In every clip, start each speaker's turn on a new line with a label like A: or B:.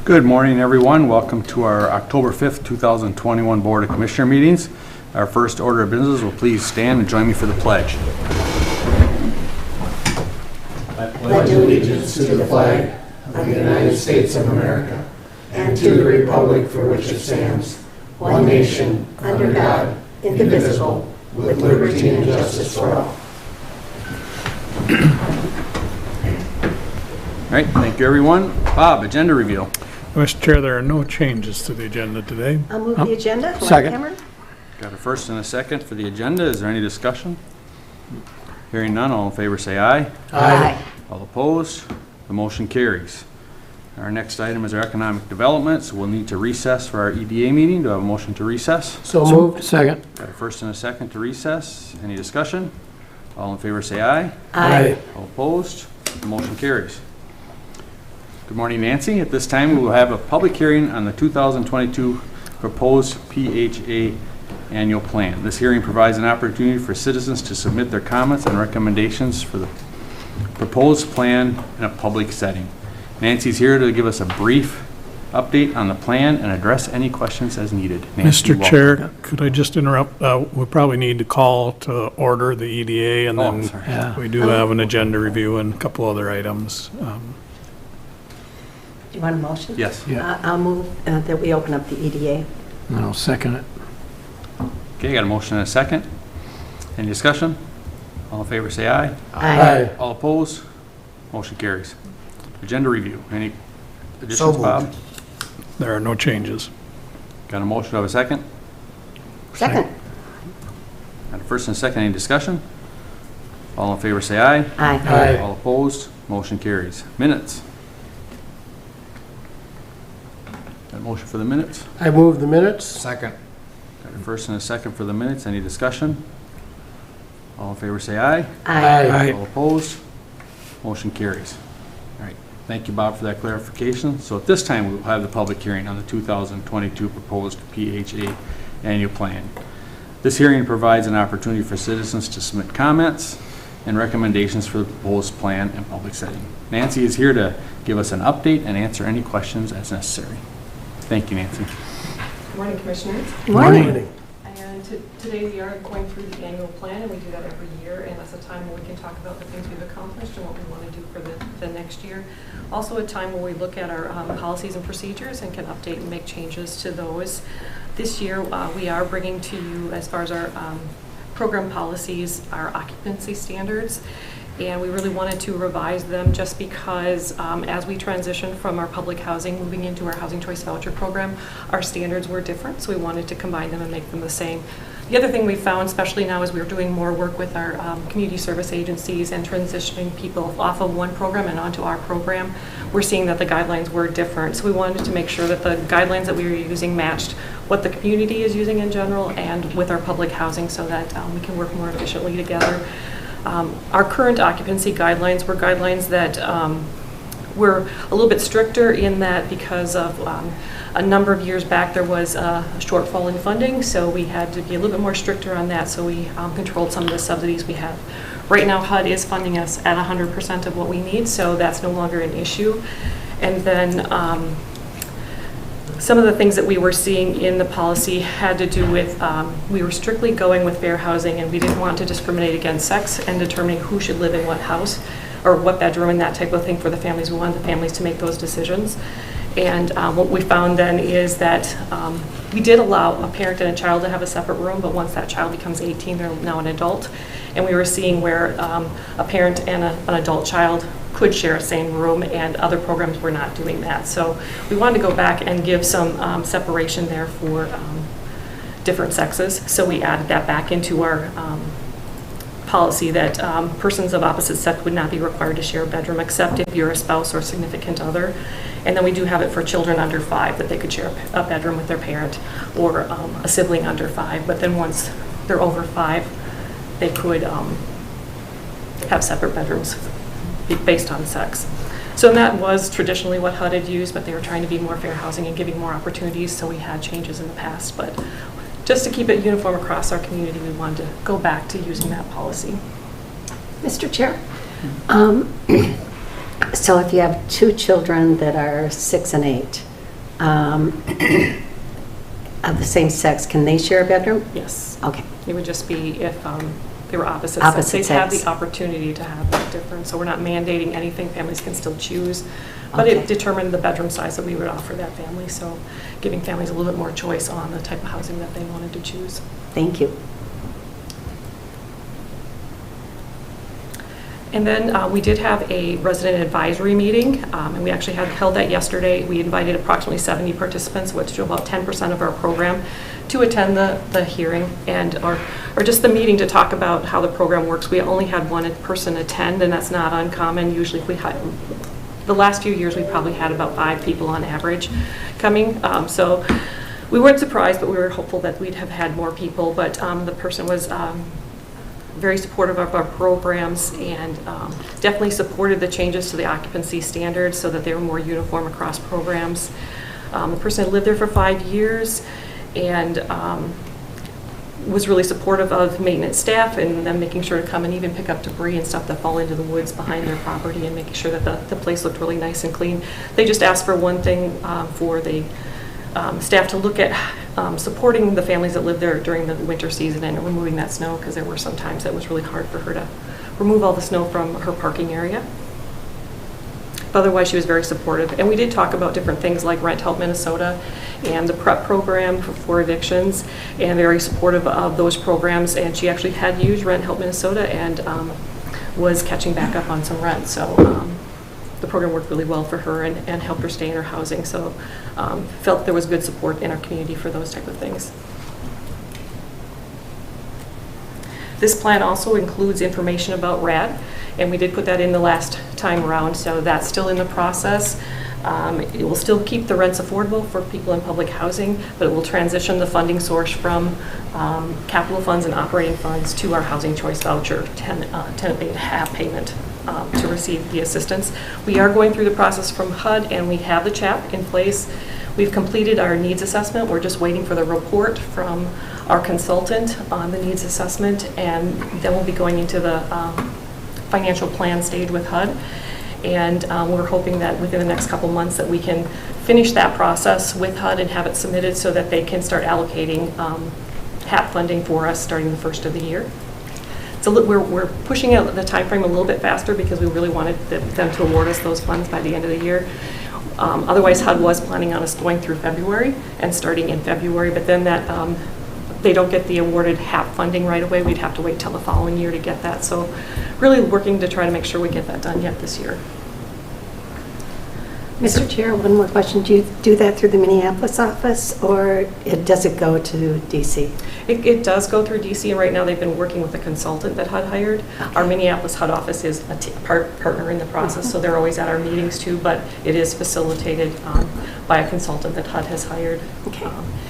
A: Good morning, everyone. Welcome to our October 5th, 2021 Board of Commissioner meetings. Our first order of business will please stand and join me for the pledge.
B: I pledge allegiance to the flag of the United States of America and to the republic for which it stands, one nation, under God, indivisible, with liberty and justice for all.
A: All right, thank you, everyone. Bob, agenda review.
C: Mr. Chair, there are no changes to the agenda today.
D: I'll move the agenda.
C: Second.
D: Cameron?
A: Got a first and a second for the agenda. Is there any discussion? Hearing none, all in favor say aye.
D: Aye.
A: All opposed? The motion carries. Our next item is our economic development, so we'll need to recess for our EDA meeting. Do I have a motion to recess?
B: So moved. Second.
A: Got a first and a second to recess. Any discussion? All in favor say aye.
D: Aye.
A: All opposed? The motion carries. Good morning, Nancy. At this time, we will have a public hearing on the 2022 proposed PHA annual plan. This hearing provides an opportunity for citizens to submit their comments and recommendations for the proposed plan in a public setting. Nancy's here to give us a brief update on the plan and address any questions as needed. Nancy,
C: Mr. Chair, could I just interrupt? We probably need to call to order the EDA, and
A: Oh,
C: then
A: sorry.
C: we do have an agenda review and a couple other items.
D: Do you want a motion?
A: Yes.
D: I'll move that we open up the EDA.
B: And I'll second it.
A: Okay, got a motion and a second. Any discussion? All in favor say aye.
D: Aye.
A: All opposed? Motion carries. Agenda review. Any
B: So
A: additions,
B: moved.
A: Bob?
C: There are no changes.
A: Got a motion, do I have a second?
D: Second.
A: Got a first and a second. Any discussion? All in favor say aye.
D: Aye.
B: Aye.
A: All opposed? Motion carries. Minutes. Got a motion for the minutes?
B: I move the minutes. Second.
A: Got a first and a second for the minutes. Any discussion? All in favor say aye.
D: Aye.
A: All opposed? Motion carries. All right. Thank you, Bob, for that clarification. So at this time, we will have the public hearing on the 2022 proposed PHA annual plan. This hearing provides an opportunity for citizens to submit comments and recommendations for the proposed plan in public setting. Nancy is here to give us an update and answer any questions as necessary. Thank you, Nancy.
E: Good morning, Commissioners.
D: Morning.
E: And today we are going through the annual plan, and we do that every year, and that's a time when we can talk about the things we've accomplished and what we want to do for the next year. Also a time where we look at our policies and procedures and can update and make changes to those. This year, we are bringing to you, as far as our program policies, our occupancy standards, and we really wanted to revise them just because as we transition from our public housing, moving into our Housing Choice Voucher program, our standards were different, so we wanted to combine them and make them the same. The other thing we found, especially now as we're doing more work with our community service agencies and transitioning people off of one program and onto our program, we're seeing that the guidelines were different. So we wanted to make sure that the guidelines that we were using matched what the community is using in general and with our public housing so that we can work more efficiently together. Our current occupancy guidelines were guidelines that were a little bit stricter in that because of a number of years back there was a shortfall in funding, so we had to be a little bit more stricter on that, so we controlled some of the subsidies we have. Right now HUD is funding us at 100% of what we need, so that's no longer an issue. And then some of the things that we were seeing in the policy had to do with, we were strictly going with fair housing, and we didn't want to discriminate against sex and determining who should live in what house or what bedroom and that type of thing for the families. We wanted the families to make those decisions. And what we found then is that we did allow a parent and a child to have a separate room, but once that child becomes 18, they're now an adult. And we were seeing where a parent and an adult child could share a same room, and other programs were not doing that. So we wanted to go back and give some separation there for different sexes. So we added that back into our policy that persons of opposite sex would not be required to share a bedroom except if you're a spouse or significant other. And then we do have it for children under 5 that they could share a bedroom with their parent or a sibling under 5. But then once they're over 5, they could have separate bedrooms based on sex. So that was traditionally what HUD had used, but they were trying to be more fair housing and giving more opportunities, so we had changes in the past. But just to keep it uniform across our community, we wanted to go back to using that policy.
D: Mr. Chair, so if you have 2 children that are 6 and 8, of the same sex, can they share a bedroom?
E: Yes.
D: Okay,
E: It would just be if they were opposite
D: Opposite
E: sex. They'd have
D: sex.
E: the opportunity to have that difference. So we're not mandating anything. Families can still choose. But
D: Okay.
E: it determined the bedroom size that we would offer that family. So giving families a little bit more choice on the type of housing that they wanted to choose.
D: thank you.
E: And then we did have a resident advisory meeting, and we actually held that yesterday. We invited approximately 70 participants, which is about 10% of our program, to attend the hearing or just the meeting to talk about how the program works. We only had one person attend, and that's not uncommon. Usually if we had, the last few years we probably had about 5 people on average coming. So we weren't surprised, but we were hopeful that we'd have had more people. But the person was very supportive of our programs and definitely supported the changes to the occupancy standards so that they were more uniform across programs. The person had lived there for 5 years and was really supportive of maintenance staff and them making sure to come and even pick up debris and stuff that fall into the woods behind their property and making sure that the place looked really nice and clean. They just asked for one thing for the staff to look at supporting the families that live there during the winter season and removing that snow, because there were some times that was really hard for her to remove all the snow from her parking area. But otherwise, she was very supportive. And we did talk about different things like Rent Help Minnesota and the PREP program for evictions, and very supportive of those programs. And she actually had used Rent Help Minnesota and was catching back up on some rent. So the program worked really well for her and helped her stay in her housing. So felt there was good support in our community for those type of things. This plan also includes information about RAD, and we did put that in the last time around, so that's still in the process. It will still keep the rents affordable for people in public housing, but it will transition the funding source from capital funds and operating funds to our Housing Choice Voucher tenant aid half payment to receive the assistance. We are going through the process from HUD, and we have the CHAP in place. We've completed our needs assessment. We're just waiting for the report from our consultant on the needs assessment, and then we'll be going into the financial plan stage with HUD. And we're hoping that within the next couple months that we can finish that process with HUD and have it submitted so that they can start allocating HAP funding for us starting the first of the year. So we're pushing out the time frame a little bit faster because we really wanted them to award us those funds by the end of the year. Otherwise, HUD was planning on us going through February and starting in February, but then that they don't get the awarded HAP funding right away. We'd have to wait till the following year to get that. So really working to try to make sure we get that done yet this year.
D: Mr. Chair, one more question. Do you do that through the Minneapolis office, or does it go to DC?
E: It does go through DC, and right now they've been working with a consultant that HUD hired. Our Minneapolis HUD office is a partner in the process, so they're always at our meetings too, but it is facilitated by a consultant that HUD has hired.
D: Okay.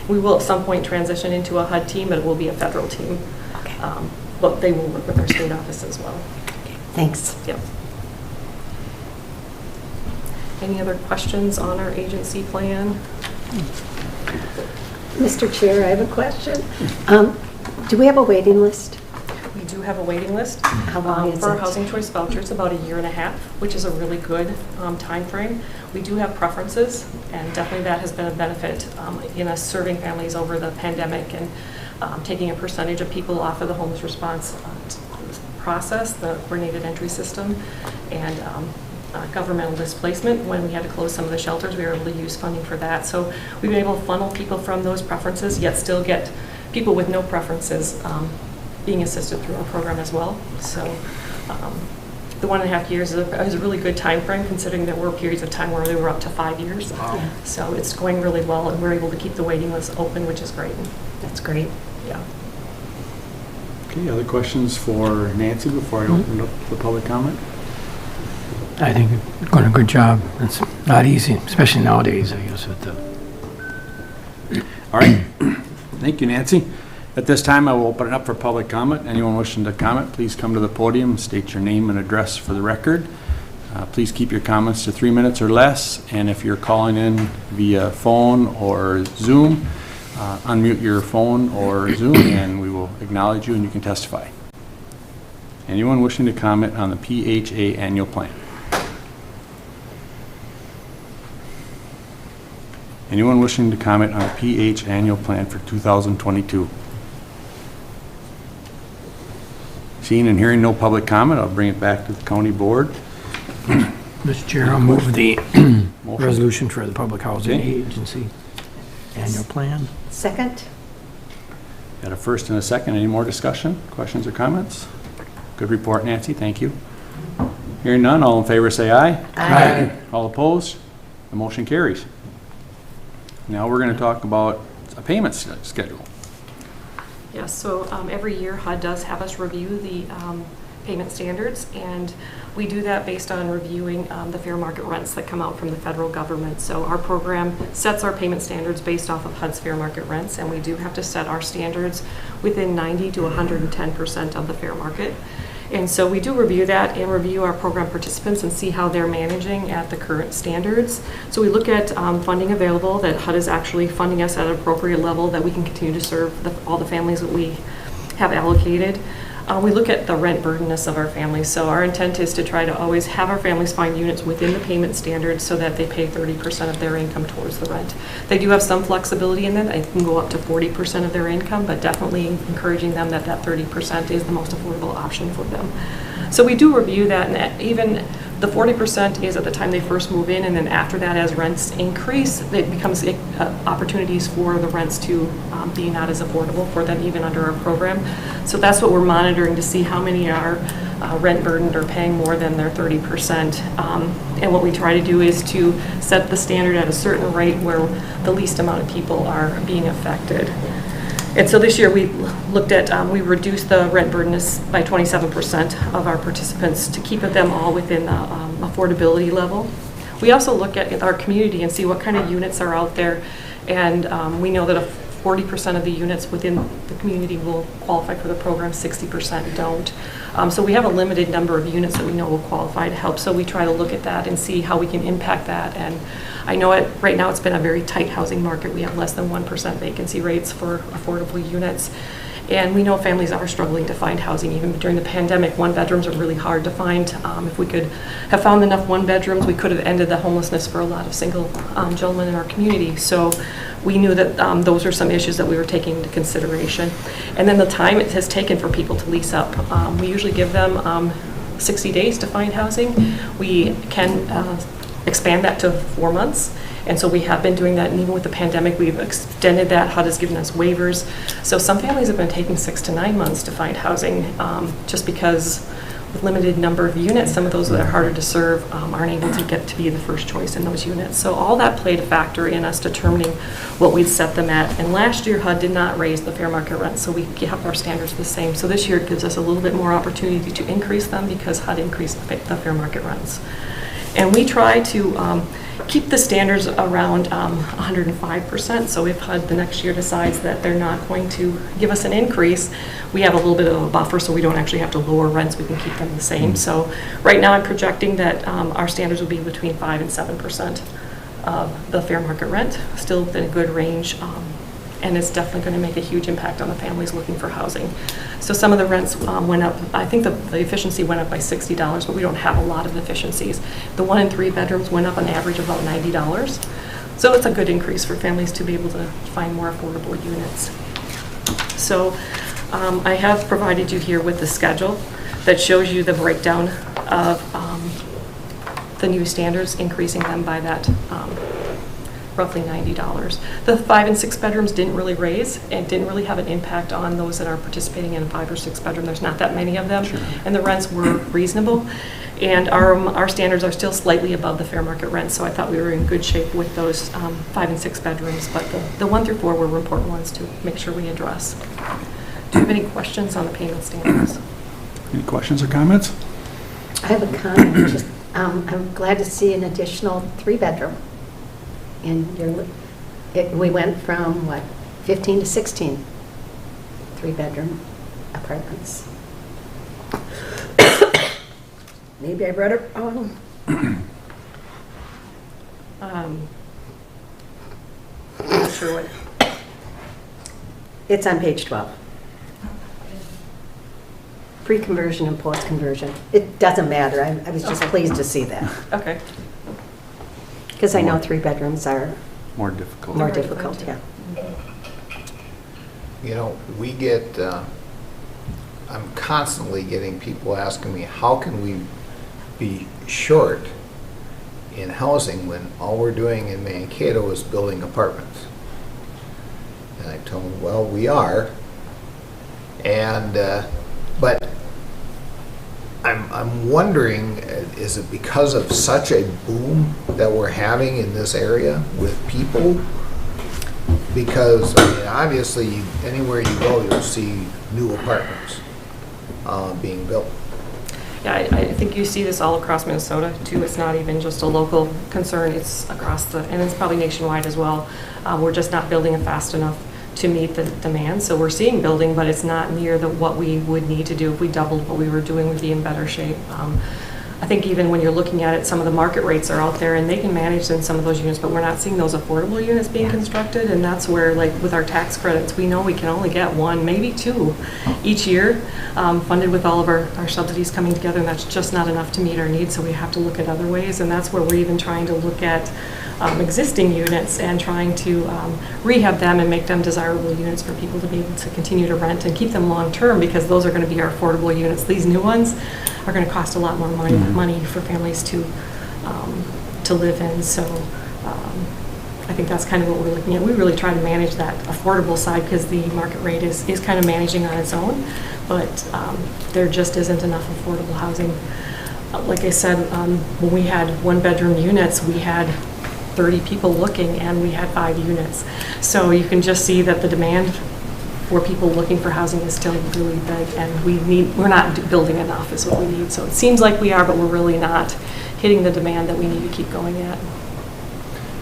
E: We will at some point transition into a HUD team, but it will be a federal team.
D: Okay.
E: But they will work with our state office as well.
D: Thanks.
E: Yep. Any other questions on our agency plan?
D: Mr. Chair, I have a question. Do we have a waiting list?
E: We do have a waiting list.
D: How long is
E: For our
D: it?
E: Housing Choice Voucher, it's about 1.5 years, which is a really good time frame. We do have preferences, and definitely that has been a benefit in us serving families over the pandemic and taking a percentage of people off of the homeless response process, the coordinated entry system, and governmental displacement. When we had to close some of the shelters, we were able to use funding for that. So we've been able to funnel people from those preferences, yet still get people with no preferences being assisted through our program as well. So the 1.5 years is a really good time frame, considering there were periods of time where they were up to 5 years.
D: Wow.
E: So it's going really well, and we're able to keep the waiting list open, which is great.
D: That's great.
E: Yeah.
A: Okay, other questions for Nancy before I open up the public comment?
F: I think you're doing a good job. It's not easy, especially nowadays, I guess, with the...
A: All right. Thank you, Nancy. At this time, I will open it up for public comment. Anyone wishing to comment, please come to the podium, state your name and address for the record. Please keep your comments to 3 minutes or less, and if you're calling in via phone or Zoom, unmute your phone or Zoom, and we will acknowledge you and you can testify. Anyone wishing to comment on the PHA annual plan? Anyone wishing to comment on a PH annual plan for 2022? Seeing and hearing no public comment, I'll bring it back to the county board.
F: Mr. Chair, I'll move the
A: Motion.
F: resolution for the Public Housing
A: Okay.
F: Agency annual plan.
D: Second?
A: Got a first and a second. Any more discussion, questions, or comments? Good report, Nancy. Thank you. Hearing none, all in favor say aye.
F: Aye.
A: All opposed? The motion carries. Now we're going to talk about a payment schedule.
E: Yes, so every year HUD does have us review the payment standards, and we do that based on reviewing the fair market rents that come out from the federal government. So our program sets our payment standards based off of HUD's fair market rents, and we do have to set our standards within 90 to 110% of the fair market. And so we do review that and review our program participants and see how they're managing at the current standards. So we look at funding available, that HUD is actually funding us at an appropriate level that we can continue to serve all the families that we have allocated. We look at the rent burdenness of our families. So our intent is to try to always have our families find units within the payment standards so that they pay 30% of their income towards the rent. They do have some flexibility in that. They can go up to 40% of their income, but definitely encouraging them that that 30% is the most affordable option for them. So we do review that, and even the 40% is at the time they first move in, and then after that, as rents increase, it becomes opportunities for the rents to be not as affordable for them even under our program. So that's what we're monitoring to see how many are rent burdened or paying more than their 30%. And what we try to do is to set the standard at a certain rate where the least amount of people are being affected. And so this year we looked at, we reduced the rent burdenness by 27% of our participants to keep them all within the affordability level. We also look at our community and see what kind of units are out there. And we know that 40% of the units within the community will qualify for the program, 60% don't. So we have a limited number of units that we know will qualify to help. So we try to look at that and see how we can impact that. And I know right now it's been a very tight housing market. We have less than 1% vacancy rates for affordable units. And we know families are struggling to find housing. Even during the pandemic, one-bedrooms are really hard to find. If we could have found enough one-bedrooms, we could have ended the homelessness for a lot of single gentlemen in our community. So we knew that those are some issues that we were taking into consideration. And then the time it has taken for people to lease up. We usually give them 60 days to find housing. We can expand that to 4 months. And so we have been doing that, and even with the pandemic, we've extended that. HUD has given us waivers. So some families have been taking 6 to 9 months to find housing, just because with limited number of units, some of those that are harder to serve aren't able to get to be the first choice in those units. So all that played a factor in us determining what we'd set them at. And last year, HUD did not raise the fair market rent, so we kept our standards the same. So this year, it gives us a little bit more opportunity to increase them because HUD increased the fair market rents. And we try to keep the standards around 105%. So if HUD the next year decides that they're not going to give us an increase, we have a little bit of a buffer so we don't actually have to lower rents. We can keep them the same. So right now I'm projecting that our standards will be between 5 and 7% of the fair market rent, still within a good range. And it's definitely going to make a huge impact on the families looking for housing. So some of the rents went up. I think the efficiency went up by $60, but we don't have a lot of efficiencies. The 1 and 3 bedrooms went up on average about $90. So it's a good increase for families to be able to find more affordable units. So I have provided you here with the schedule that shows you the breakdown of the new standards, increasing them by that roughly $90. The 5 and 6 bedrooms didn't really raise and didn't really have an impact on those that are participating in a 5 or 6 bedroom. There's not that many of them, sure. And the rents were reasonable. And our standards are still slightly above the fair market rent, so I thought we were in good shape with those 5 and 6 bedrooms. But the 1 through 4 were important ones to make sure we address. Do you have any questions on the payment standards?
A: Any questions or comments?
D: I have a comment. Just, I'm glad to see an additional 3-bedroom. And we went from, what, 15 to 16 3-bedroom apartments. Maybe I read it wrong.
E: I'm not sure what.
D: It's on page 12. Pre-conversion and post-conversion. It doesn't matter. I was just pleased to see that.
E: Okay.
D: Because I know 3 bedrooms are
A: More difficult.
D: More
E: Very
D: difficult, yeah.
E: effective.
G: You know, we get, I'm constantly getting people asking me, how can we be short in housing when all we're doing in Mankato is building apartments? And I told them, well, we are. And, but I'm wondering, is it because of such a boom that we're having in this area with people? Because, I mean, obviously, anywhere you go, you'll see new apartments being built.
E: Yeah, I think you see this all across Minnesota too. It's not even just a local concern, it's across and it's probably nationwide as well. We're just not building it fast enough to meet the demand. So we're seeing building, but it's not near what we would need to do. If we doubled what we were doing, we'd be in better shape. I think even when you're looking at it, some of the market rates are out there and they can manage in some of those units, but we're not seeing those affordable units being constructed. And that's where, like with our tax credits, we know we can only get one, maybe two each year, funded with all of our subsidies coming together, and that's just not enough to meet our needs. So we have to look at other ways, and that's where we're even trying to look at existing units and trying to rehab them and make them desirable units for people to be able to continue to rent and keep them long-term, because those are going to be our affordable units. These new ones are going to cost a lot more money for families to live in. So I think that's kind of what we're looking at. We really try to manage that affordable side because the market rate is kind of managing on its own, but there just isn't enough affordable housing. Like I said, when we had one-bedroom units, we had 30 people looking and we had 5 units. So you can just see that the demand for people looking for housing is still really big, and we're not building enough is what we need. So it seems like we are, but we're really not hitting the demand that we need to keep going at.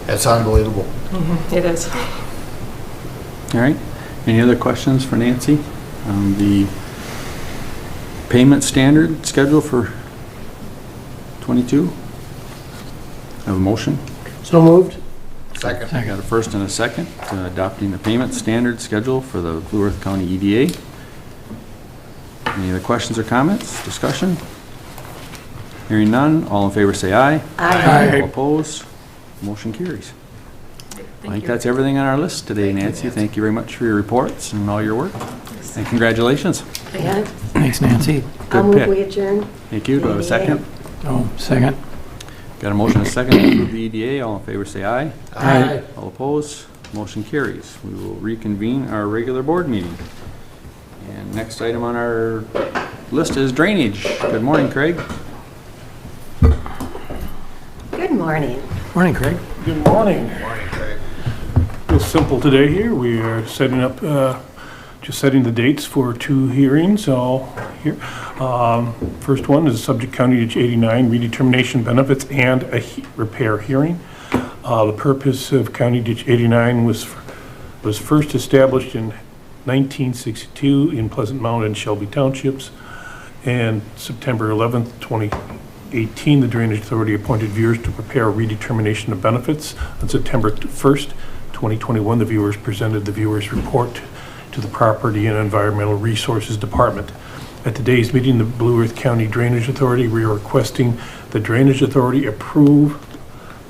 G: That's unbelievable.
E: It is.
A: All right. Any other questions for Nancy? The payment standard schedule for 22? Have a motion?
B: So moved.
G: Second.
A: I got a first and a second adopting the payment standard schedule for the Blue Earth County EDA. Any other questions or comments? Discussion? Hearing none, all in favor say aye.
C: Aye.
A: All opposed? Motion carries. I
E: Thank
A: think
E: you.
A: that's everything on our list today,
G: Thank you,
A: Nancy.
G: Nancy.
A: Thank you very much for your reports and all your work. And congratulations.
D: And
F: Thanks, Nancy.
D: I'll
A: Good
D: move
A: pick.
D: we adjourn.
A: Thank you. Do I have a second?
F: Oh, second.
A: Got a motion and a second to approve the EDA. All in favor say aye.
F: Aye.
A: All opposed? Motion carries. We will reconvene our regular board meeting. And next item on our list is drainage. Good morning, Craig.
D: Good morning.
F: Morning, Craig.
C: Good morning.
G: Morning, Craig.
C: Real simple today here. We are setting up, just setting the dates for 2 hearings all here. First one is Subject County Ditch 89 redetermination benefits and a repair hearing. The purpose of County Ditch 89 was first established in 1962 in Pleasant Mountain and Shelby Townships. And September 11th, 2018, the Drainage Authority appointed viewers to prepare a redetermination of benefits. On September 1st, 2021, the viewers presented the viewers' report to the Property and Environmental Resources Department. At today's meeting, the Blue Earth County Drainage Authority, we are requesting the Drainage Authority approve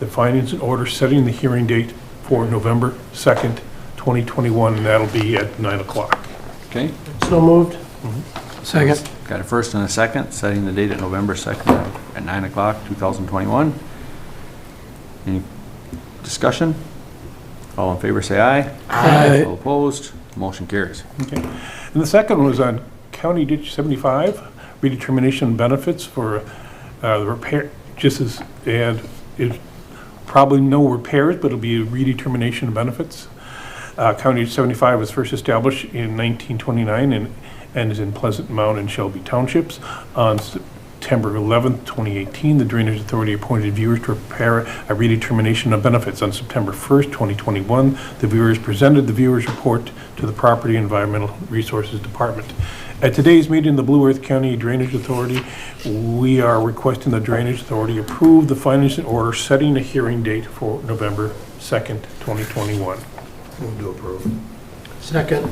C: the findings and orders setting the hearing date for November 2nd, 2021, and that'll be at 9 o'clock.
A: Okay.
B: So moved.
F: Second.
A: Got a first and a second, setting the date at November 2nd at 9 o'clock, 2021. Any discussion? All in favor say aye.
F: Aye.
A: All opposed? Motion carries.
C: Okay. And the second one was on County Ditch 75, redetermination benefits for the repair, and it's probably no repairs, but it'll be a redetermination of benefits. County Ditch 75 was first established in 1929 and is in Pleasant Mountain and Shelby Townships. On September 11th, 2018, the Drainage Authority appointed viewers to prepare a redetermination of benefits. On September 1st, 2021, the viewers presented the viewers' report to the Property and Environmental Resources Department. At today's meeting, the Blue Earth County Drainage Authority, we are requesting the Drainage Authority approve the findings and order setting a hearing date for November 2nd, 2021.
G: Move to approve.
B: Second.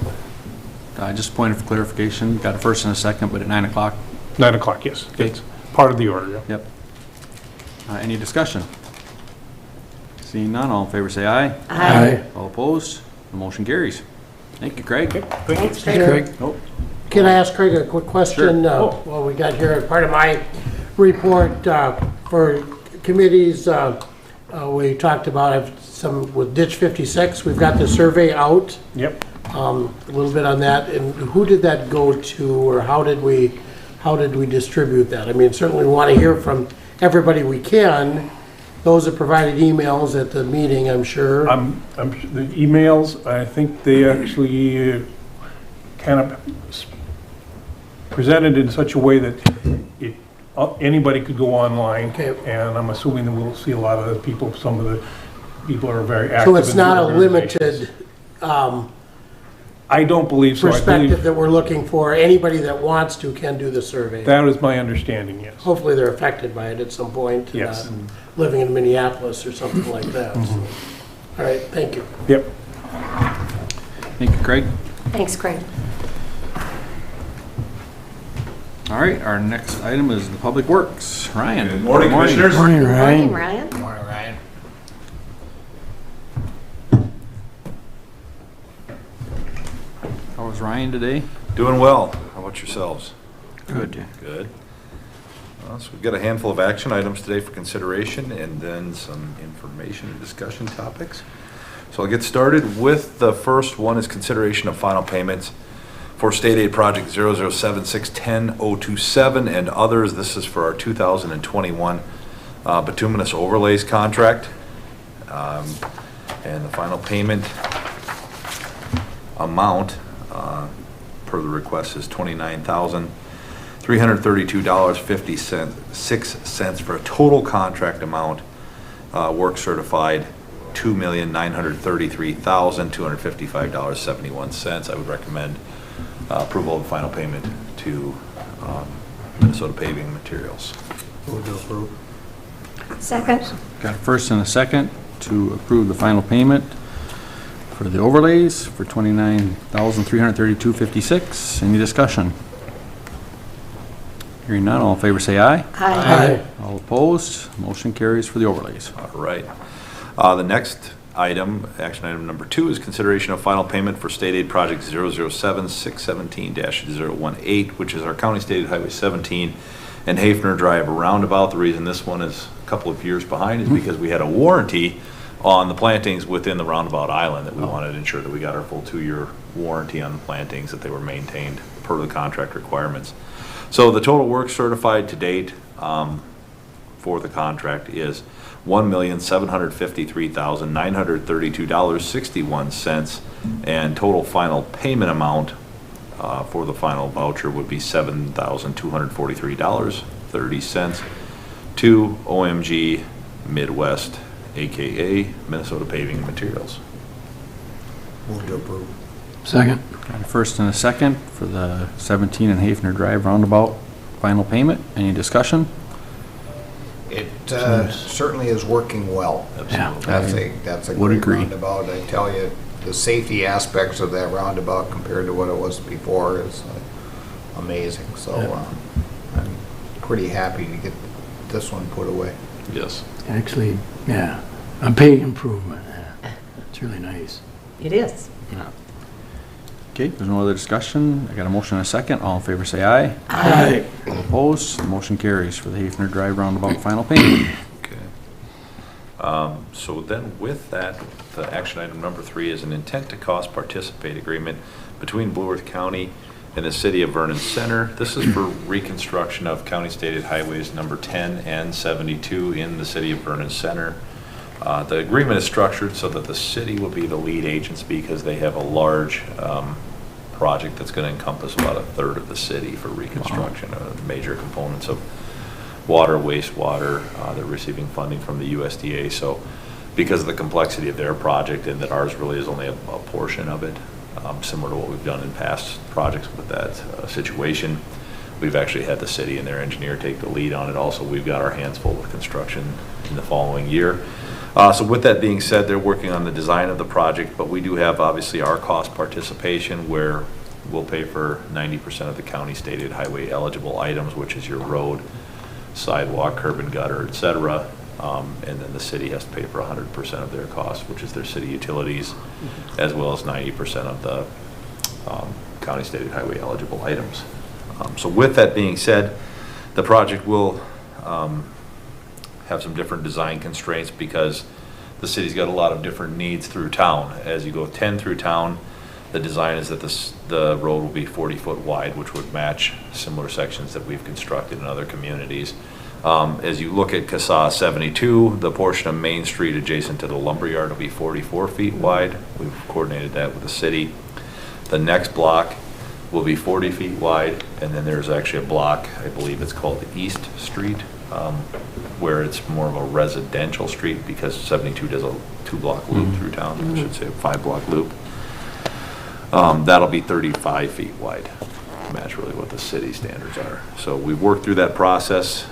A: Just a point of clarification, got a first and a second, but at 9 o'clock?
C: 9 o'clock, yes.
A: Okay.
C: It's part of the order, yeah.
A: Yep. Any discussion? Seeing none, all in favor say aye.
F: Aye.
A: All opposed? The motion carries. Thank you, Craig.
D: Thanks,
F: Thanks,
D: Craig.
F: Craig.
A: Oh,
B: Can I ask Craig a quick question?
A: Sure. Oh.
B: Well, we got here, part of my report for committees, we talked about some with Ditch 56. We've got the survey out,
C: Yep.
B: a little bit on that. And who did that go to, or how did we distribute that? I mean, certainly we want to hear from everybody we can. Those that provided emails at the meeting, I'm sure.
C: The emails, I think they actually kind of presented in such a way that anybody could go online.
B: Okay.
C: And I'm assuming that we'll see a lot of the people, some of the people are very active.
B: So it's
C: in
B: not
C: the
B: a
C: organizations.
B: limited
C: I don't believe so. I
B: perspective
C: believe
B: that we're looking for. Anybody that wants to can do the survey.
C: that is my understanding, yes.
B: Hopefully they're affected by it at some point.
C: Yes.
B: Living in Minneapolis or something like that. So. All right, thank you.
C: Yep.
A: thank you, Craig.
D: Thanks, Craig.
A: All right, our next item is the Public Works. Ryan.
H: Good morning, Commissioners.
F: Morning,
D: Good
F: Ryan.
D: morning, Ryan.
G: Morning, Ryan.
A: How was Ryan today?
H: Doing well. How about yourselves?
A: Good.
H: Good. So we've got a handful of action items today for consideration and then some information and discussion topics. So I'll get started with the first one is consideration of final payments for State Aid Project 007610027 and others. This is for our 2021 bituminous overlays contract. And the final payment amount per the request is $29,332.56 for a total contract amount, work certified $2,933,255.71. I would recommend approval of the final payment to Minnesota Paving Materials.
D: Second.
A: Got a first and a second to approve the final payment for the overlays for $29,332.56. Any discussion? Hearing none, all in favor say aye.
D: Aye.
A: All opposed, motion carries for the overlays.
H: All right. The next item, action item number 2, is consideration of final payment for State Aid Project 007-617-018, which is our County State Aid Highway 17 and Hafner Drive roundabout. The reason this one is a couple of years behind is because we had a warranty on the plantings within the roundabout island that we wanted to ensure that we got our full 2-year warranty on the plantings, that they were maintained per the contract requirements. So the total work certified to date for the contract is $1,753,932.61, and total final payment amount for the final voucher would be $7,243.30 to OMG Midwest, aka Minnesota Paving and Materials.
G: Move to approve.
F: Second.
A: Got a first and a second for the 17 and Hafner Drive roundabout final payment. Any discussion?
G: It certainly is working well.
H: Absolutely.
G: That's a
A: Would
G: great
A: agree.
G: roundabout. I tell you, the safety aspects of that roundabout compared to what it was before is amazing. So I'm pretty happy to get this one put away.
H: Yes.
F: Actually, yeah, a big improvement. Yeah. It's really nice.
D: It is.
A: Okay, there's no other discussion. I got a motion and a second. All in favor say aye.
F: Aye.
A: All opposed, the motion carries for the Hafner Drive roundabout final payment.
H: Okay. So then with that, the action item number 3 is an intent to cost participate agreement between Blue Earth County and the City of Vernon Center. This is for reconstruction of County State Aid Highways number 10 and 72 in the City of Vernon Center. The agreement is structured so that the city will be the lead agency because they have a large project that's going to encompass about 1/3 of the city for reconstruction, major components of water, wastewater. They're receiving funding from the USDA. So because of the complexity of their project and that ours really is only a portion of it, similar to what we've done in past projects with that situation, we've actually had the city and their engineer take the lead on it. Also, we've got our hands full with construction in the following year. So with that being said, they're working on the design of the project, but we do have obviously our cost participation where we'll pay for 90% of the county state aid highway eligible items, which is your road, sidewalk, curb and gutter, et cetera. And then the city has to pay for 100% of their costs, which is their city utilities, as well as 90% of the county stated highway eligible items. So with that being said, the project will have some different design constraints because the city's got a lot of different needs through town. As you go 10 through town, the design is that the road will be 40-foot wide, which would match similar sections that we've constructed in other communities. As you look at CASA 72, the portion of Main Street adjacent to the lumberyard will be 44 feet wide. We've coordinated that with the city. The next block will be 40 feet wide, and then there's actually a block, I believe it's called East Street, where it's more of a residential street because 72 does a 2-block loop through town, I should say a 5-block loop. That'll be 35 feet wide, match really what the city standards are. So we've worked through that process.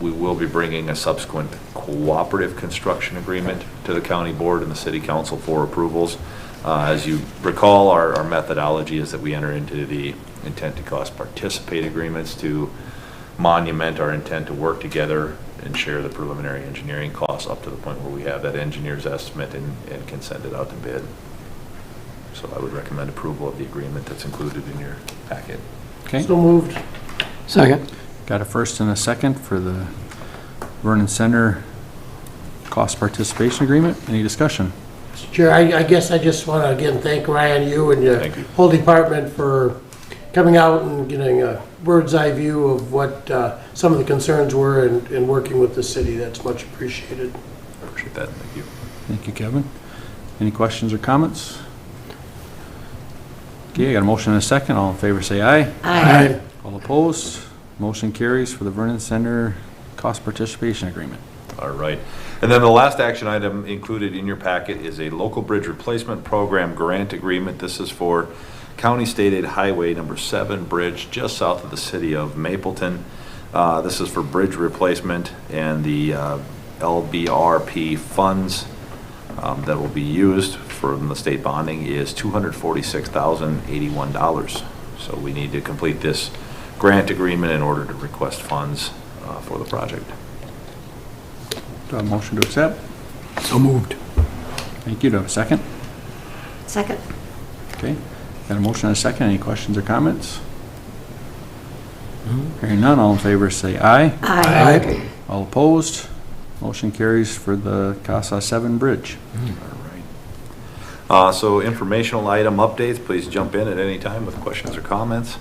H: We will be bringing a subsequent cooperative construction agreement to the county board and the city council for approvals. As you recall, our methodology is that we enter into the intent to cost participate agreements to monument our intent to work together and share the preliminary engineering costs up to the point where we have that engineer's estimate and can send it out to bid. So I would recommend approval of the agreement that's included in your packet.
A: Okay,
B: So moved.
F: Second.
A: got a first and a second for the Vernon Center cost participation agreement. Any discussion?
B: Chair, I guess I just want to again thank Ryan, you and your
H: Thank you.
B: whole department for coming out and getting a bird's eye view of what some of the concerns were and working with the city. That's much appreciated.
H: Appreciate that. Thank you.
A: Thank you, Kevin. Any questions or comments? Okay, I got a motion and a second. All in favor say aye.
B: Aye.
A: All opposed? Motion carries for the Vernon Center cost participation agreement.
H: All right. And then the last action item included in your packet is a local bridge replacement program grant agreement. This is for County State Aid Highway number 7 bridge just south of the city of Mapleton. This is for bridge replacement, and the LBRP funds that will be used from the state bonding is $246,081. So we need to complete this grant agreement in order to request funds for the project.
A: Do I have a motion to accept?
F: So moved.
A: Thank you. Do I have a second?
D: Second.
A: Okay, got a motion and a second. Any questions or comments? Hearing none, all in favor say aye.
B: Aye.
A: All opposed? Motion carries for the CASA 7 bridge.
H: All right. So informational item updates, please jump in at any time with questions or comments.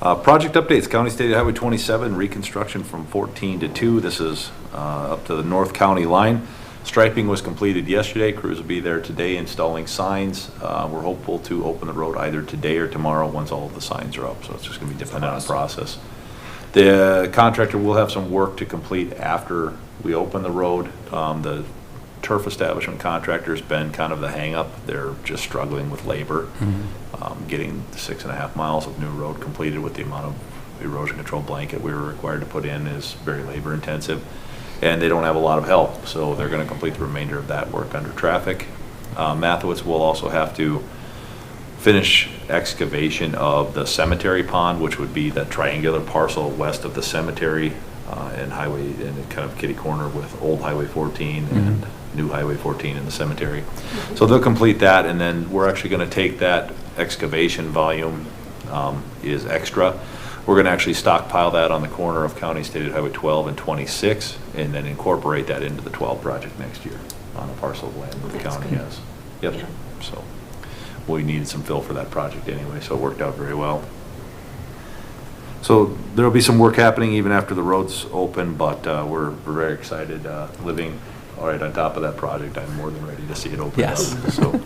H: Project updates, County State Highway 27, reconstruction from 14 to 2. This is up to the North County line. Striping was completed yesterday. Crews will be there today installing signs. We're hopeful to open the road either today or tomorrow once all of the signs are up, so it's just going to be dependent on the process. The contractor will have some work to complete after we open the road. The turf establishment contractor's been kind of the hang-up. They're just struggling with labor. Getting 6.5 miles of new road completed with the amount of erosion control blanket we were required to put in is very labor intensive, and they don't have a lot of help, so they're going to complete the remainder of that work under traffic. Mathewitz will also have to finish excavation of the cemetery pond, which would be the triangular parcel west of the cemetery and highway, and kind of kitty corner with old Highway 14 and new Highway 14 in the cemetery. So they'll complete that, and then we're actually going to take that excavation volume is extra. We're going to actually stockpile that on the corner of County State Highway 12 and 26, and then incorporate that into the 12 project next year on a parcel of land that the
D: That's
H: county
D: good.
H: has. Yep.
D: Yeah.
H: So we needed some fill for that project anyway, so it worked out very well. So there'll be some work happening even after the road's open, but we're very excited living right on top of that project. I'm more than ready to see it open.
I: Yes.
H: Up, so.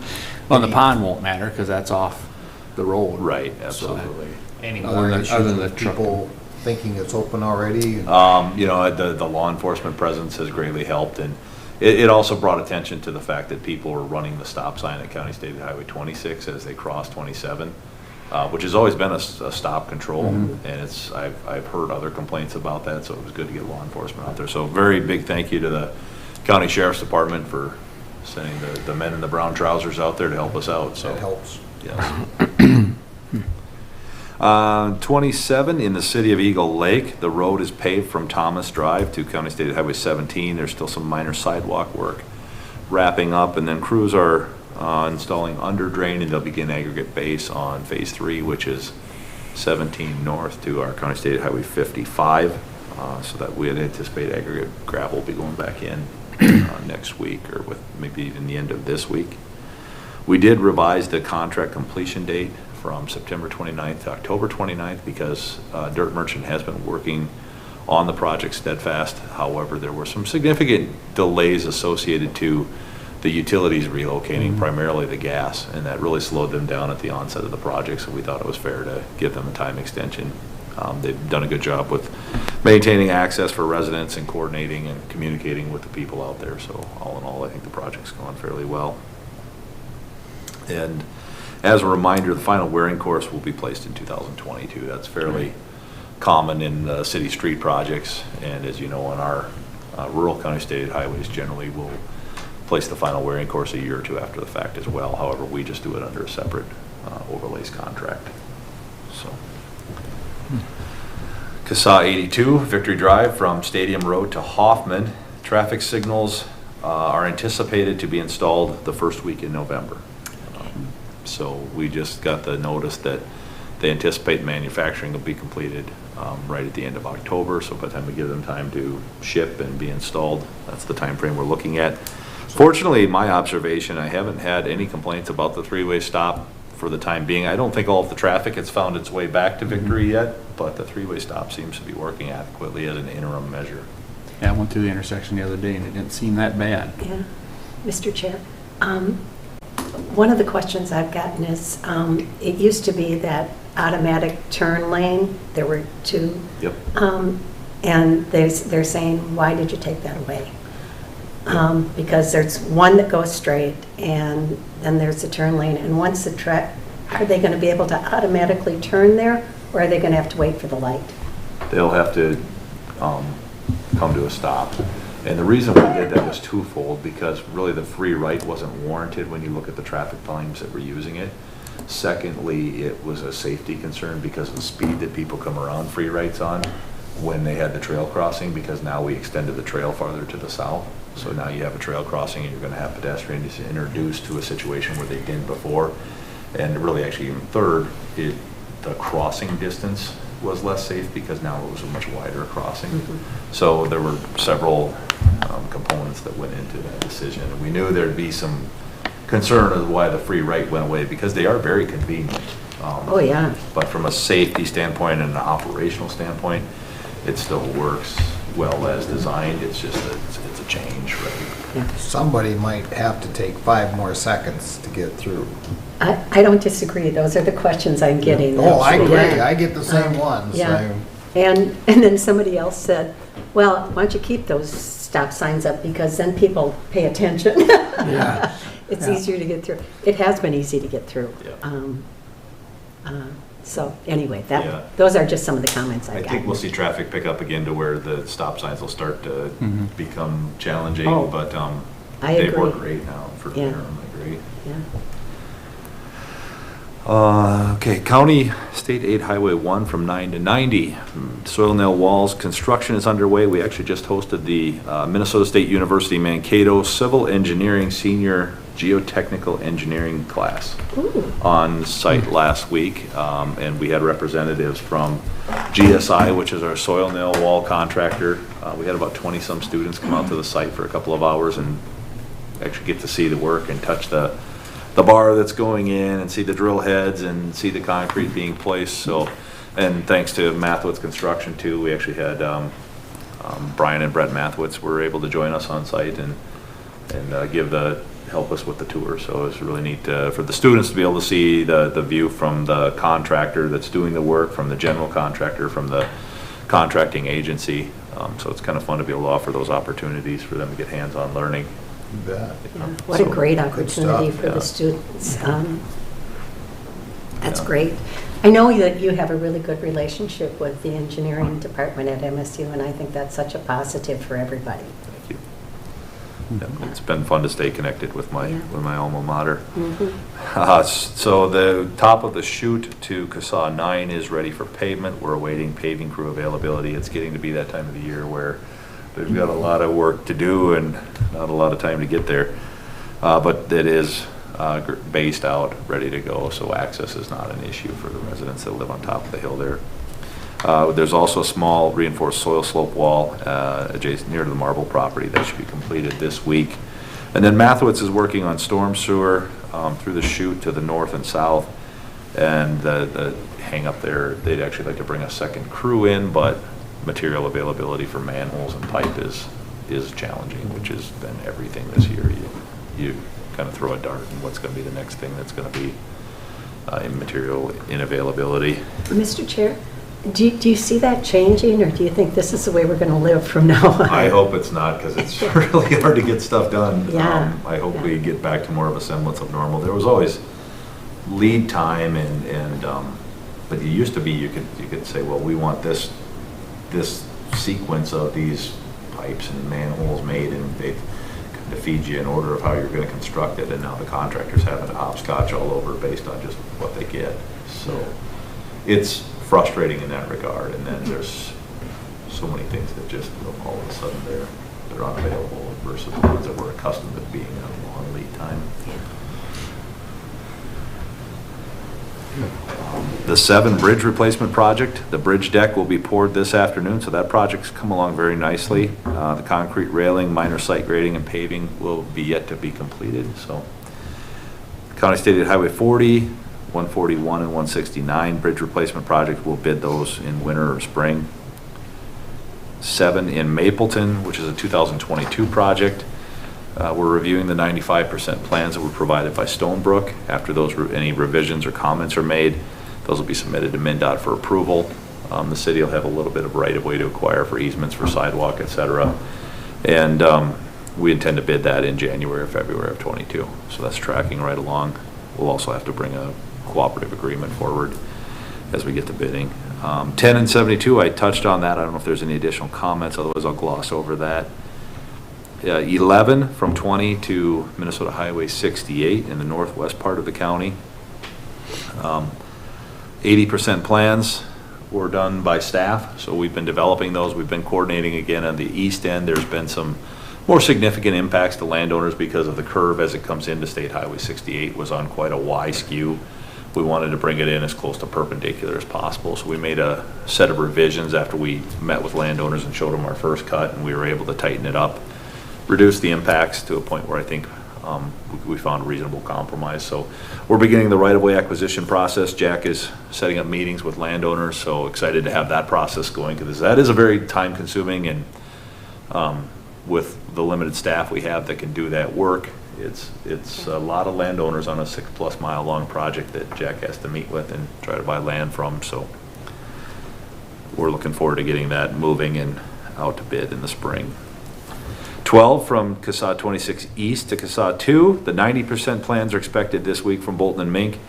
I: Well, the pond won't matter because that's off the road.
H: Right,
I: So-
H: absolutely.
G: Any
I: Other
G: more
I: than-
G: issues
I: other than
G: with
I: the truck.
G: people thinking it's open already?
H: You know, the law enforcement presence has greatly helped, and it also brought attention to the fact that people were running the stop sign at County State Highway 26 as they cross 27, which has always been a stop control, and I've heard other complaints about that, so it was good to get law enforcement out there. So very big thank you to the County Sheriff's Department for sending the men in the brown trousers out there to help us out. So
G: That helps.
H: yes. 27, in the city of Eagle Lake, the road is paved from Thomas Drive to County State Highway 17. There's still some minor sidewalk work wrapping up, and then crews are installing under drain, and they'll begin aggregate base on Phase 3, which is 17 north to our County State Highway 55. So that we anticipate aggregate gravel will be going back in next week, or with maybe even the end of this week. We did revise the contract completion date from September 29th to October 29th because Dirt Merchant has been working on the project steadfast. However, there were some significant delays associated to the utilities relocating, primarily the gas, and that really slowed them down at the onset of the project, so we thought it was fair to give them a time extension. They've done a good job with maintaining access for residents and coordinating and communicating with the people out there, so all in all, I think the project's gone fairly well. And as a reminder, the final wearing course will be placed in 2022. That's fairly common in city street projects, and as you know, on our rural county state highways, generally will place the final wearing course a year or two after the fact as well. However, we just do it under a separate overlays contract. So, CSAH 82, Victory Drive from Stadium Road to Hoffman. Traffic signals are anticipated to be installed the first week in November. So we just got the notice that they anticipate manufacturing will be completed right at the end of October. So by the time we give them time to ship and be installed, that's the time frame we're looking at. Fortunately, my observation, I haven't had any complaints about the three-way stop for the time being. I don't think all of the traffic has found its way back to Victory yet, but the three-way stop seems to be working adequately as an interim measure.
A: Yeah, I went through the intersection the other day and it didn't seem that bad.
D: Yeah. Mr. Chair, one of the questions I've gotten is, it used to be that automatic turn lane, there were two.
H: Yep.
D: And they're saying, why did you take that away? Because there's one that goes straight, and then there's a turn lane, and once the are they going to be able to automatically turn there, or are they going to have to wait for the light?
H: They'll have to come to a stop. And the reason we did that was twofold, because really the free right wasn't warranted when you look at the traffic volumes that were using it. Secondly, it was a safety concern because of the speed that people come around free rights on when they had the trail crossing, because now we extended the trail farther to the south. So now you have a trail crossing and you're going to have pedestrians introduced to a situation where they didn't before. And really actually even third, the crossing distance was less safe because now it was a much wider crossing. So there were several components that went into that decision. And we knew there'd be some concern of why the free right went away, because they are very convenient.
D: Oh, yeah.
H: But from a safety standpoint and an operational standpoint, it still works well as designed. It's just it's a change, right?
G: Somebody might have to take 5 more seconds to get through.
D: I don't disagree. Those are the questions I'm getting.
G: Oh, I agree.
D: Yeah.
G: I get the same ones.
D: Yeah. And then somebody else said, well, why don't you keep those stop signs up, because then people pay attention.
F: Yeah.
D: It's easier to get through. It has been easy to get through.
H: Yeah.
D: So anyway,
H: Yeah.
D: those are just some of the comments I
H: I
D: got.
H: think we'll see traffic pick up again to where the stop signs will start to become challenging,
D: Oh,
H: but
D: I
H: they
D: agree.
H: work great now for
D: Yeah.
H: interim, I agree.
D: Yeah.
H: Okay, County State 8 Highway 1 from 9 to 90. Soil nail walls construction is underway. We actually just hosted the Minnesota State University Mankato Civil Engineering Senior Geotechnical Engineering class
D: Ooh.
H: on site last week, and we had representatives from GSI, which is our soil nail wall contractor. We had about 20-some students come out to the site for a couple of hours and actually get to see the work and touch the bar that's going in and see the drill heads and see the concrete being placed. So, and thanks to Mathwitz Construction too, we actually had Brian and Brett Mathwitz were able to join us on site and help us with the tour. So it was really neat for the students to be able to see the view from the contractor that's doing the work, from the general contractor, from the contracting agency. So it's kind of fun to be able to offer those opportunities for them to get hands-on learning.
G: You bet.
D: What a
H: So,
D: great
G: good
D: opportunity
G: stuff,
D: for
H: yeah.
D: the students. That's
H: Yeah.
D: great. I know that you have a really good relationship with the engineering department at MSU, and I think that's such a positive for everybody.
H: Thank you. It's been fun to stay connected with my alma mater.
D: Mhm.
H: So the top of the chute to CASA 9 is ready for pavement. We're awaiting paving crew availability. It's getting to be that time of the year where they've got a lot of work to do and not a lot of time to get there. But it is based out, ready to go, so access is not an issue for the residents that live on top of the hill there. There's also a small reinforced soil slope wall adjacent near to the Marble property that should be completed this week. And then Mathewitz is working on storm sewer through the chute to the north and south. And the hang up there, they'd actually like to bring a second crew in, but material availability for manholes and pipe is challenging, which has been everything this year. You kind of throw a dart and what's going to be the next thing that's going to be in material inavailability.
D: Mr. Chair, do you see that changing, or do you think this is the way we're going to live from now on?
H: I hope it's not, because it's really hard to get stuff done.
D: Yeah.
H: I hope we get back to more of a semblance of normal. There was always lead time but it used to be you could say, well, we want this sequence of these pipes and manholes made, and they'd kind of feed you an order of how you're going to construct it, and now the contractor's having to hopscotch all over based on just what they get. So it's frustrating in that regard, and then there's so many things that just all of a sudden they're unavailable versus the ones that we're accustomed to being on long lead time. The 7 bridge replacement project, the bridge deck will be poured this afternoon, so that project's come along very nicely. The concrete railing, minor site grading, and paving will be yet to be completed. So, County State Highway 40, 141, and 169 bridge replacement project, will bid those in winter or spring. 7 in Mapleton, which is a 2022 project. We're reviewing the 95% plans that were provided by Stonebrook. After those, any revisions or comments are made, those will be submitted to MnDOT for approval. The city will have a little bit of right-of-way to acquire for easements for sidewalk, et cetera. And we intend to bid that in January or February of 22. So that's tracking right along. We'll also have to bring a cooperative agreement forward as we get to bidding. 10 and 72, I touched on that. I don't know if there's any additional comments, otherwise I'll gloss over that. 11 from 20 to Minnesota Highway 68 in the northwest part of the county. 80% plans were done by staff, so we've been developing those. We've been coordinating again on the east end. There's been some more significant impacts to landowners because of the curve as it comes into State Highway 68 was on quite a Y skew. We wanted to bring it in as close to perpendicular as possible, so we made a set of revisions after we met with landowners and showed them our first cut, and we were able to tighten it up, reduce the impacts to a point where I think we found a reasonable compromise. So we're beginning the right-of-way acquisition process. Jack is setting up meetings with landowners, so excited to have that process going, because that is a very time-consuming, and with the limited staff we have that can do that work, it's a lot of landowners on a 6+ mile long project that Jack has to meet with and try to buy land from. So we're looking forward to getting that moving and out to bid in the spring. 12 from CASA 26 East to CASA 2. The 90% plans are expected this week from Bolton and Mink.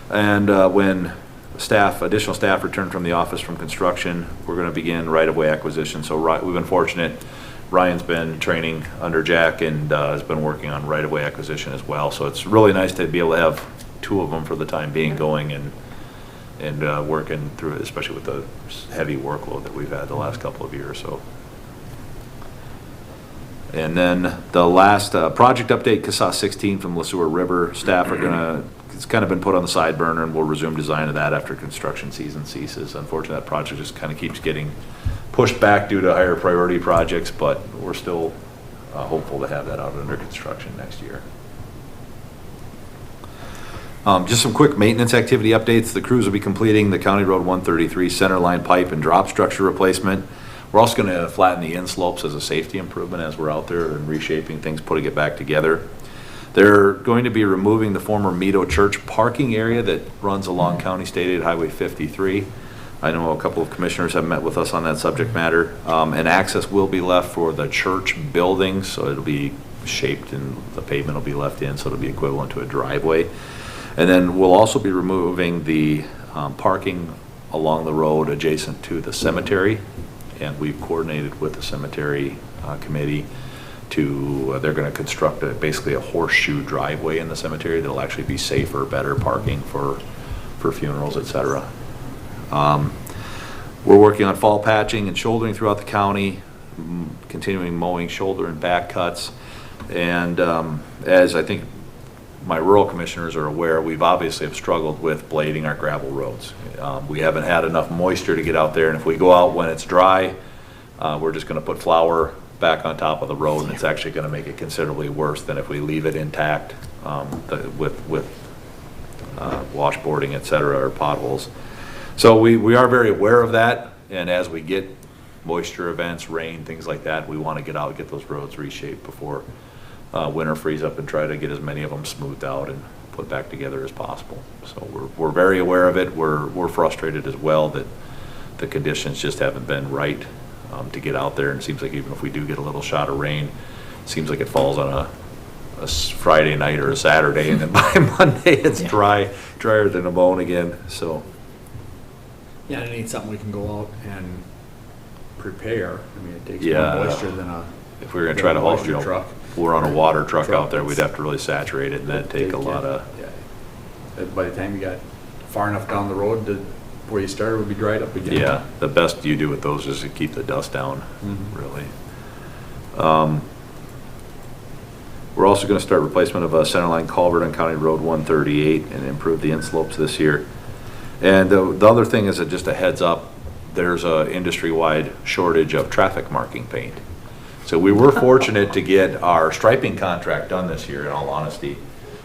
H: And when additional staff return from the office from construction, we're going to begin right-of-way acquisition. So we've been fortunate. Ryan's been training under Jack and has been working on right-of-way acquisition as well. So it's really nice to be able to have 2 of them for the time being going and working through it, especially with the heavy workload that we've had the last couple of years. So. And then the last project update, CASA 16 from Le Sueur River. Staff are it's kind of been put on the side burner, and we'll resume design of that after construction season ceases. Unfortunately, that project just kind of keeps getting pushed back due to higher priority projects, but we're still hopeful to have that out under construction next year. Just some quick maintenance activity updates. The crews will be completing the County Road 133 center line pipe and drop structure replacement. We're also going to flatten the in-slopes as a safety improvement as we're out there and reshaping things, putting it back together. They're going to be removing the former Meadow Church parking area that runs along County State Highway 53. I know a couple of commissioners have met with us on that subject matter. And access will be left for the church building, so it'll be shaped and the pavement will be left in, so it'll be equivalent to a driveway. And then we'll also be removing the parking along the road adjacent to the cemetery. And we've coordinated with the cemetery committee they're going to construct basically a horseshoe driveway in the cemetery that'll actually be safer, better parking for funerals, et cetera. We're working on fall patching and shouldering throughout the county, continuing mowing shoulder and back cuts. And as I think my rural commissioners are aware, we've obviously have struggled with blading our gravel roads. We haven't had enough moisture to get out there, and if we go out when it's dry, we're just going to put flour back on top of the road, and it's actually going to make it considerably worse than if we leave it intact with washboarding, et cetera, or potholes. So we are very aware of that, and as we get moisture events, rain, things like that, we want to get out, get those roads reshaped before winter freeze up, and try to get as many of them smoothed out and put back together as possible. So we're very aware of it. We're frustrated as well that the conditions just haven't been right to get out there. And it seems like even if we do get a little shot of rain, it seems like it falls on a Friday night or a Saturday, and then by Monday it's drier than a bone again. So
I: Yeah, and it needs something we can go out and prepare. I mean, it takes
H: Yeah.
I: more moisture than a.
H: if we were going to try to haul,
I: moisture truck.
H: if we're on a water truck out there, we'd have to really saturate it, and that'd take a lot of.
I: Yeah. By the time you got far enough down the road to where you started, would be dried up again.
H: Yeah, the best you do with those is to keep the dust down, really. We're also going to start replacement of a centerline culvert on County Road 138 and improve the inslopes this year. And the other thing is just a heads up, there's a industry-wide shortage of traffic marking paint. So we were fortunate to get our striping contract done this year, in all honesty.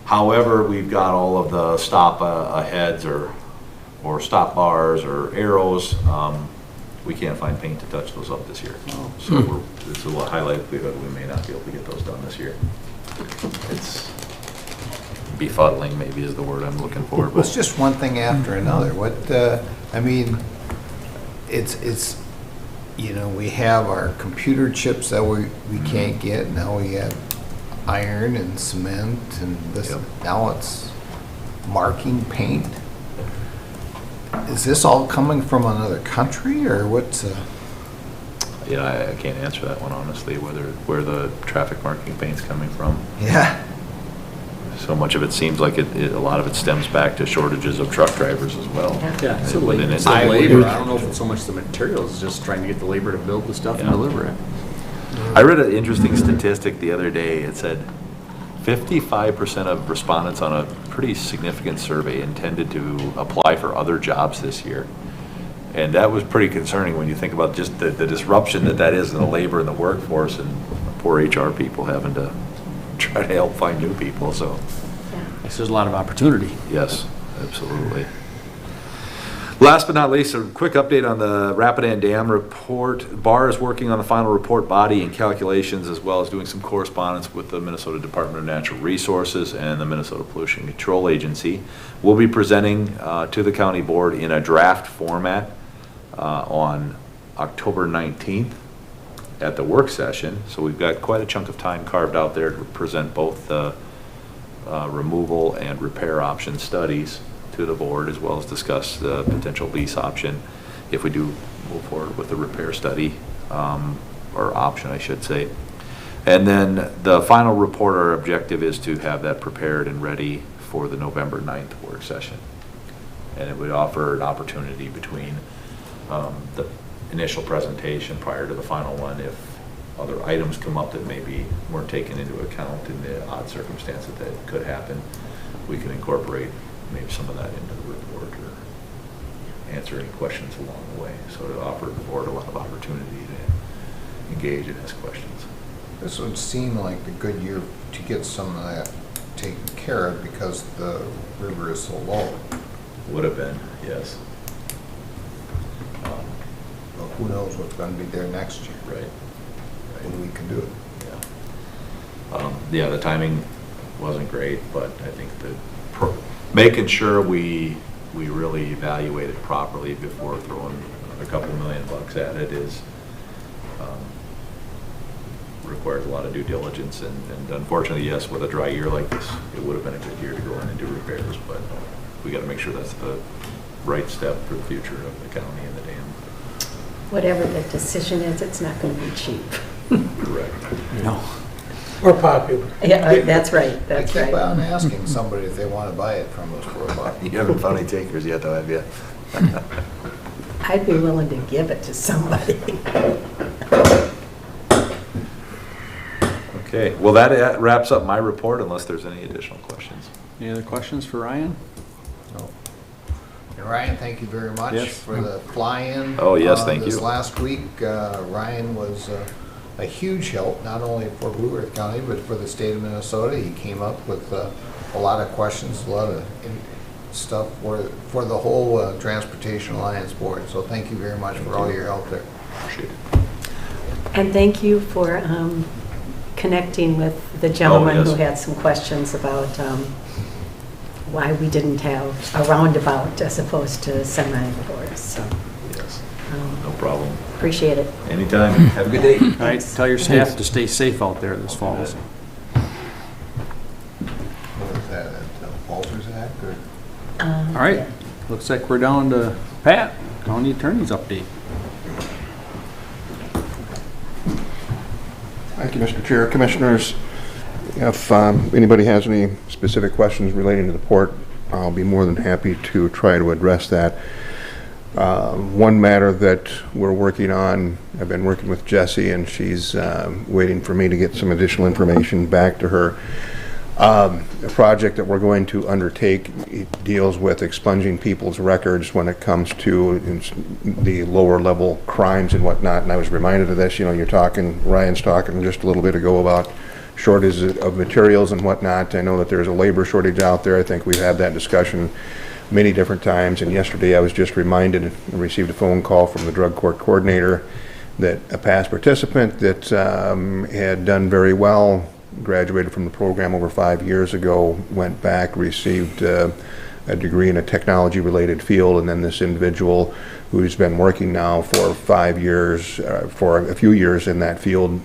H: However, we've got all of the stop heads or stop bars or arrows. We can't find paint to touch those up this year. So it's a high likelihood we may not be able to get those done this year. It's befuddling, maybe is the word I'm looking for.
G: Well, it's just one thing after another. I mean, it's, you know, we have our computer chips that we can't get. Now we have iron and cement and this.
H: Yep.
G: Now it's marking paint. Is this all coming from another country, or what's?
H: Yeah, I can't answer that one honestly, where the traffic marking paint's coming from.
G: Yeah.
H: So much of it seems like a lot of it stems back to shortages of truck drivers as well.
I: Yeah, it's
H: Within it.
I: labor. I don't know if it's so much the materials, it's just trying to get the labor to build the stuff and
H: Yeah.
I: deliver it.
H: I read an interesting statistic the other day. It said 55% of respondents on a pretty significant survey intended to apply for other jobs this year. And that was pretty concerning when you think about just the disruption that is in the labor and the workforce, and poor HR people having to try to help find new people. So,
I: Yes, there's a lot of opportunity.
H: yes, absolutely. Last but not least, a quick update on the Rapidan Dam report. BAR is working on the final report body and calculations, as well as doing some correspondence with the Minnesota Department of Natural Resources and the Minnesota Pollution Control Agency. We'll be presenting to the county board in a draft format on October 19th at the work session. So we've got quite a chunk of time carved out there to present both the removal and repair option studies to the board, as well as discuss the potential lease option if we do move forward with the repair study, or option, I should say. And then the final report, our objective is to have that prepared and ready for the November 9th work session. And it would offer an opportunity between the initial presentation prior to the final one, if other items come up that maybe weren't taken into account in the odd circumstance that could happen, we can incorporate maybe some of that into the report or answer any questions along the way. So to offer the board a lot of opportunity to engage and ask questions.
G: This would seem like a good year to get some of that taken care of because the river is so low.
H: Would have been, yes.
G: Well, who knows what's going to be there next year
H: Right.
G: when we can do it.
H: Yeah, the timing wasn't great, but I think that making sure we really evaluate it properly before throwing a couple $1 million at it is requires a lot of due diligence, and unfortunately, yes, with a dry year like this, it would have been a good year to go in and do repairs, but we got to make sure that's the right step for the future of the county and the dam.
D: Whatever the decision is, it's not going to be cheap.
H: Correct.
I: No.
B: Or popular.
D: Yeah, that's right, that's
G: I keep
D: right.
G: on asking somebody if they want to buy it from us for $1.
H: You haven't found any takers yet, though, have you?
D: I'd be willing to give it to somebody.
H: Okay, well, that wraps up my report unless there's any additional questions.
A: Any other questions for Ryan?
G: And Ryan, thank you very much
A: Yes.
G: for the fly-in.
H: Oh, yes, thank
G: This
H: you.
G: last week, Ryan was a huge help, not only for Blue Earth County, but for the state of Minnesota. He came up with a lot of questions, a lot of stuff for the whole Transportation Alliance Board. So thank you very much for all your help there.
H: Appreciate it.
D: And thank you for connecting with the gentleman
H: yes.
D: who had some questions about why we didn't have a roundabout as opposed to semi-doors. So
H: Yes, no problem.
D: appreciate it.
H: Anytime. Have a good day.
A: All right, tell your staff to stay safe out there this fall.
G: What was that, Walters Act or?
A: All right, looks like we're down to Pat, County Attorney's update.
J: Thank you, Mr. Chair. Commissioners, if anybody has any specific questions relating to the port, I'll be more than happy to try to address that. One matter that we're working on, I've been working with Jessie, and she's waiting for me to get some additional information back to her. A project that we're going to undertake deals with expunging people's records when it comes to the lower level crimes and whatnot. And I was reminded of this, Ryan's talking just a little bit ago about shortages of materials and whatnot. I know that there's a labor shortage out there. I think we've had that discussion many different times. And yesterday I was just reminded and received a phone call from the drug court coordinator that a past participant that had done very well, graduated from the program over 5 years ago, went back, received a degree in a technology-related field, and then this individual who's been working now for 5 years, for a few years in that field,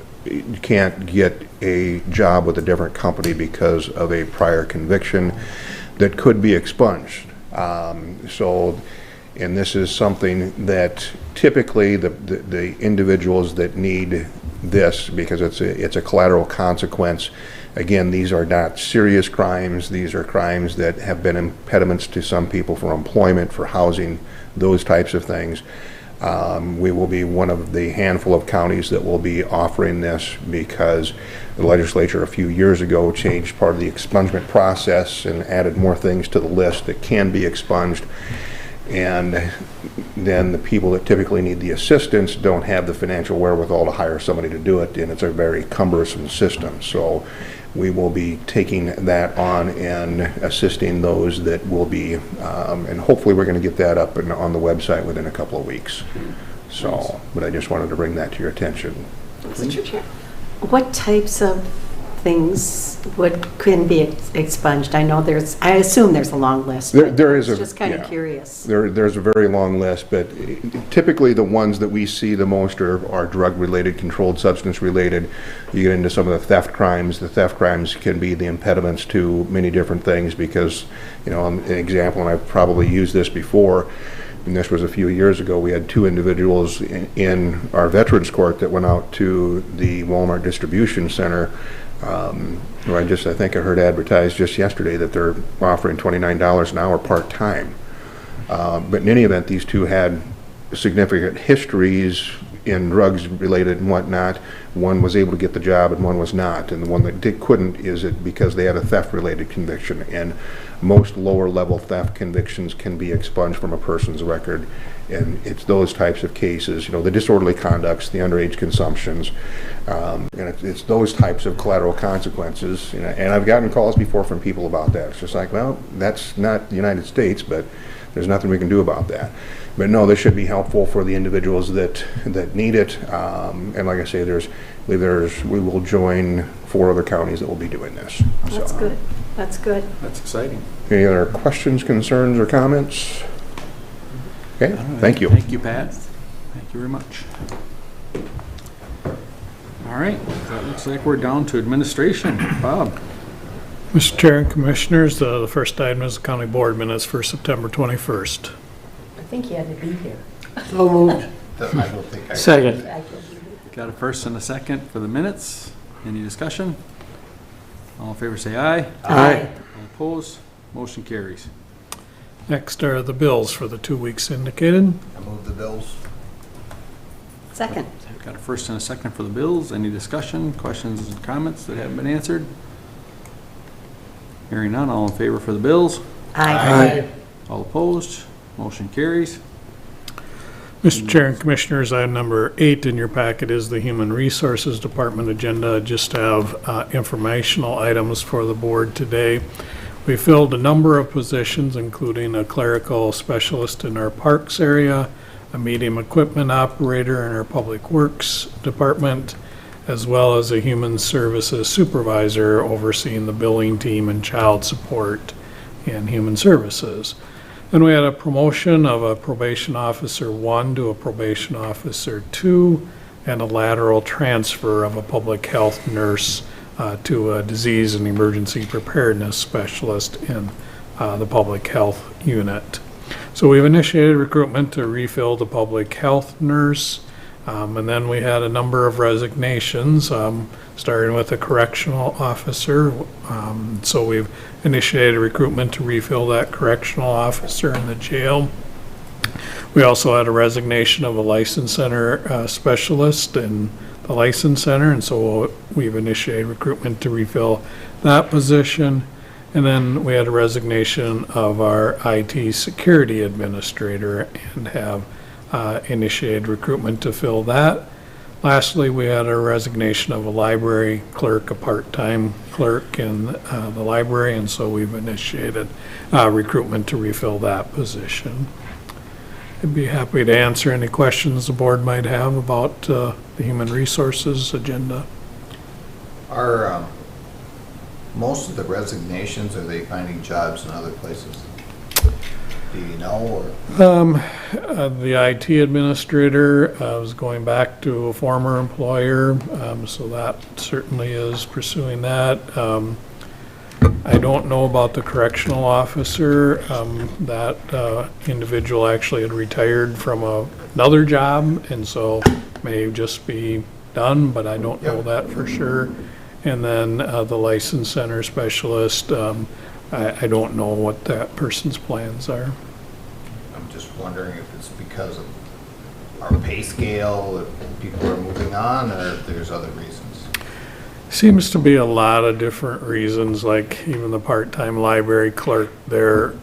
J: can't get a job with a different company because of a prior conviction that could be expunged. And this is something that typically the individuals that need this, because it's a collateral consequence. Again, these are not serious crimes. These are crimes that have been impediments to some people for employment, for housing, those types of things. We will be one of the handful of counties that will be offering this because the legislature a few years ago changed part of the expungement process and added more things to the list that can be expunged. And then the people that typically need the assistance don't have the financial wherewithal to hire somebody to do it, and it's a very cumbersome system. So we will be taking that on and assisting those that will be, and hopefully we're going to get that up on the website within a couple of weeks. So, but I just wanted to bring that to your attention.
D: Mr. Chair, what types of things can be expunged? I know I assume there's a long list.
J: There is
D: I was just kind of curious.
J: There's a very long list, but typically the ones that we see the most are drug-related, controlled substance-related. You get into some of the theft crimes. The theft crimes can be the impediments to many different things because, an example, and I've probably used this before, and this was a few years ago, we had two individuals in our Veterans Court that went out to the Walmart distribution center. I think I heard advertised just yesterday that they're offering $29 an hour part-time. But in any event, these two had significant histories in drugs related and whatnot. One was able to get the job and one was not. And the one that couldn't is it because they had a theft-related conviction. And most lower-level theft convictions can be expunged from a person's record. And it's those types of cases, the disorderly conducts, the underage consumptions, and it's those types of collateral consequences. And I've gotten calls before from people about that. It's just like, well, that's not the United States, but there's nothing we can do about that. But no, this should be helpful for the individuals that need it. And like I say, we will join 4 other counties that will be doing this.
D: That's good. That's good.
A: That's exciting.
J: Any other questions, concerns, or comments? Okay, thank you.
A: Thank you, Pat. Thank you very much. All right, that looks like we're down to administration. Bob?
K: Mr. Chair and Commissioners, the first item is the County Board minutes for September 21st.
D: I think you had to be here.
B: So moved.
G: I don't think I.
F: Second.
A: Got a first and a second for the minutes. Any discussion? All in favor say aye.
B: Aye.
A: All opposed, motion carries.
K: Next are the bills for the 2 weeks indicated.
G: I move the bills.
D: Second.
A: Got a first and a second for the bills. Any discussion, questions, and comments that haven't been answered? Hearing none, all in favor for the bills?
B: Aye.
A: All opposed, motion carries.
K: Mr. Chair and Commissioners, item number 8 in your packet is the Human Resources Department agenda. I just have informational items for the board today. We filled a number of positions, including a clerical specialist in our parks area, a medium equipment operator in our Public Works Department, as well as a human services supervisor overseeing the billing team and child support and human services. Then we had a promotion of a probation officer 1 to a probation officer 2, and a lateral transfer of a public health nurse to a disease and emergency preparedness specialist in the public health unit. So we've initiated recruitment to refill the public health nurse, and then we had a number of resignations, starting with a correctional officer. So we've initiated recruitment to refill that correctional officer in the jail. We also had a resignation of a license center specialist in the license center, and so we've initiated recruitment to refill that position. And then we had a resignation of our IT security administrator and have initiated recruitment to fill that. Lastly, we had a resignation of a library clerk, a part-time clerk in the library, and so we've initiated recruitment to refill that position. I'd be happy to answer any questions the board might have about the human resources agenda.
G: Are most of the resignations, are they finding jobs in other places? Do you know, or?
K: The IT administrator was going back to a former employer, so that certainly is pursuing that. I don't know about the correctional officer. That individual actually had retired from another job, and so may just be done, but I don't know that for sure. And then the license center specialist, I don't know what that person's plans are.
G: I'm just wondering if it's because of our pay scale, that people are moving on, or if there's other reasons.
K: Seems to be a lot of different reasons, like even the part-time library clerk, they're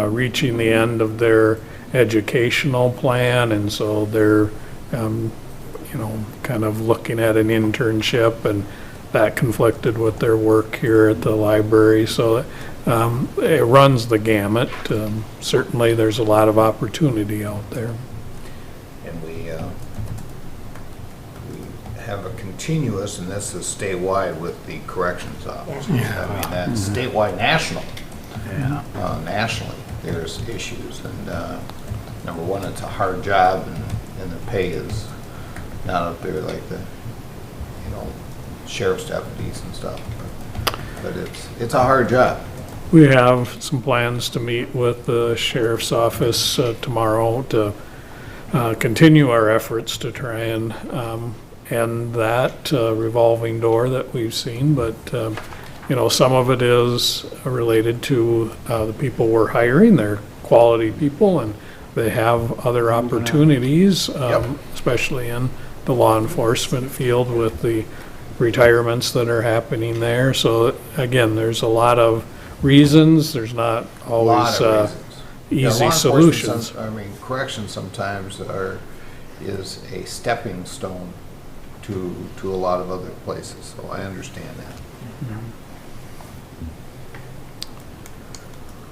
K: reaching the end of their educational plan, and so they're, kind of looking at an internship, and that conflicted with their work here at the library. So it runs the gamut. Certainly, there's a lot of opportunity out there.
G: And we have a continuous, and this is statewide with the corrections officers.
B: Yeah.
G: I mean, that's statewide, national. Nationally, there's issues, and number one, it's a hard job, and the pay is not up there like the, sheriff's deputies and stuff. But it's a hard job.
K: We have some plans to meet with the sheriff's office tomorrow to continue our efforts to try and end that revolving door that we've seen. But, some of it is related to the people we're hiring. They're quality people, and they have other opportunities, especially in the law enforcement field with the retirements that are happening there. So again, there's a lot of reasons. There's not always easy solutions.
G: Corrections sometimes is a stepping stone to a lot of other places, so I understand that.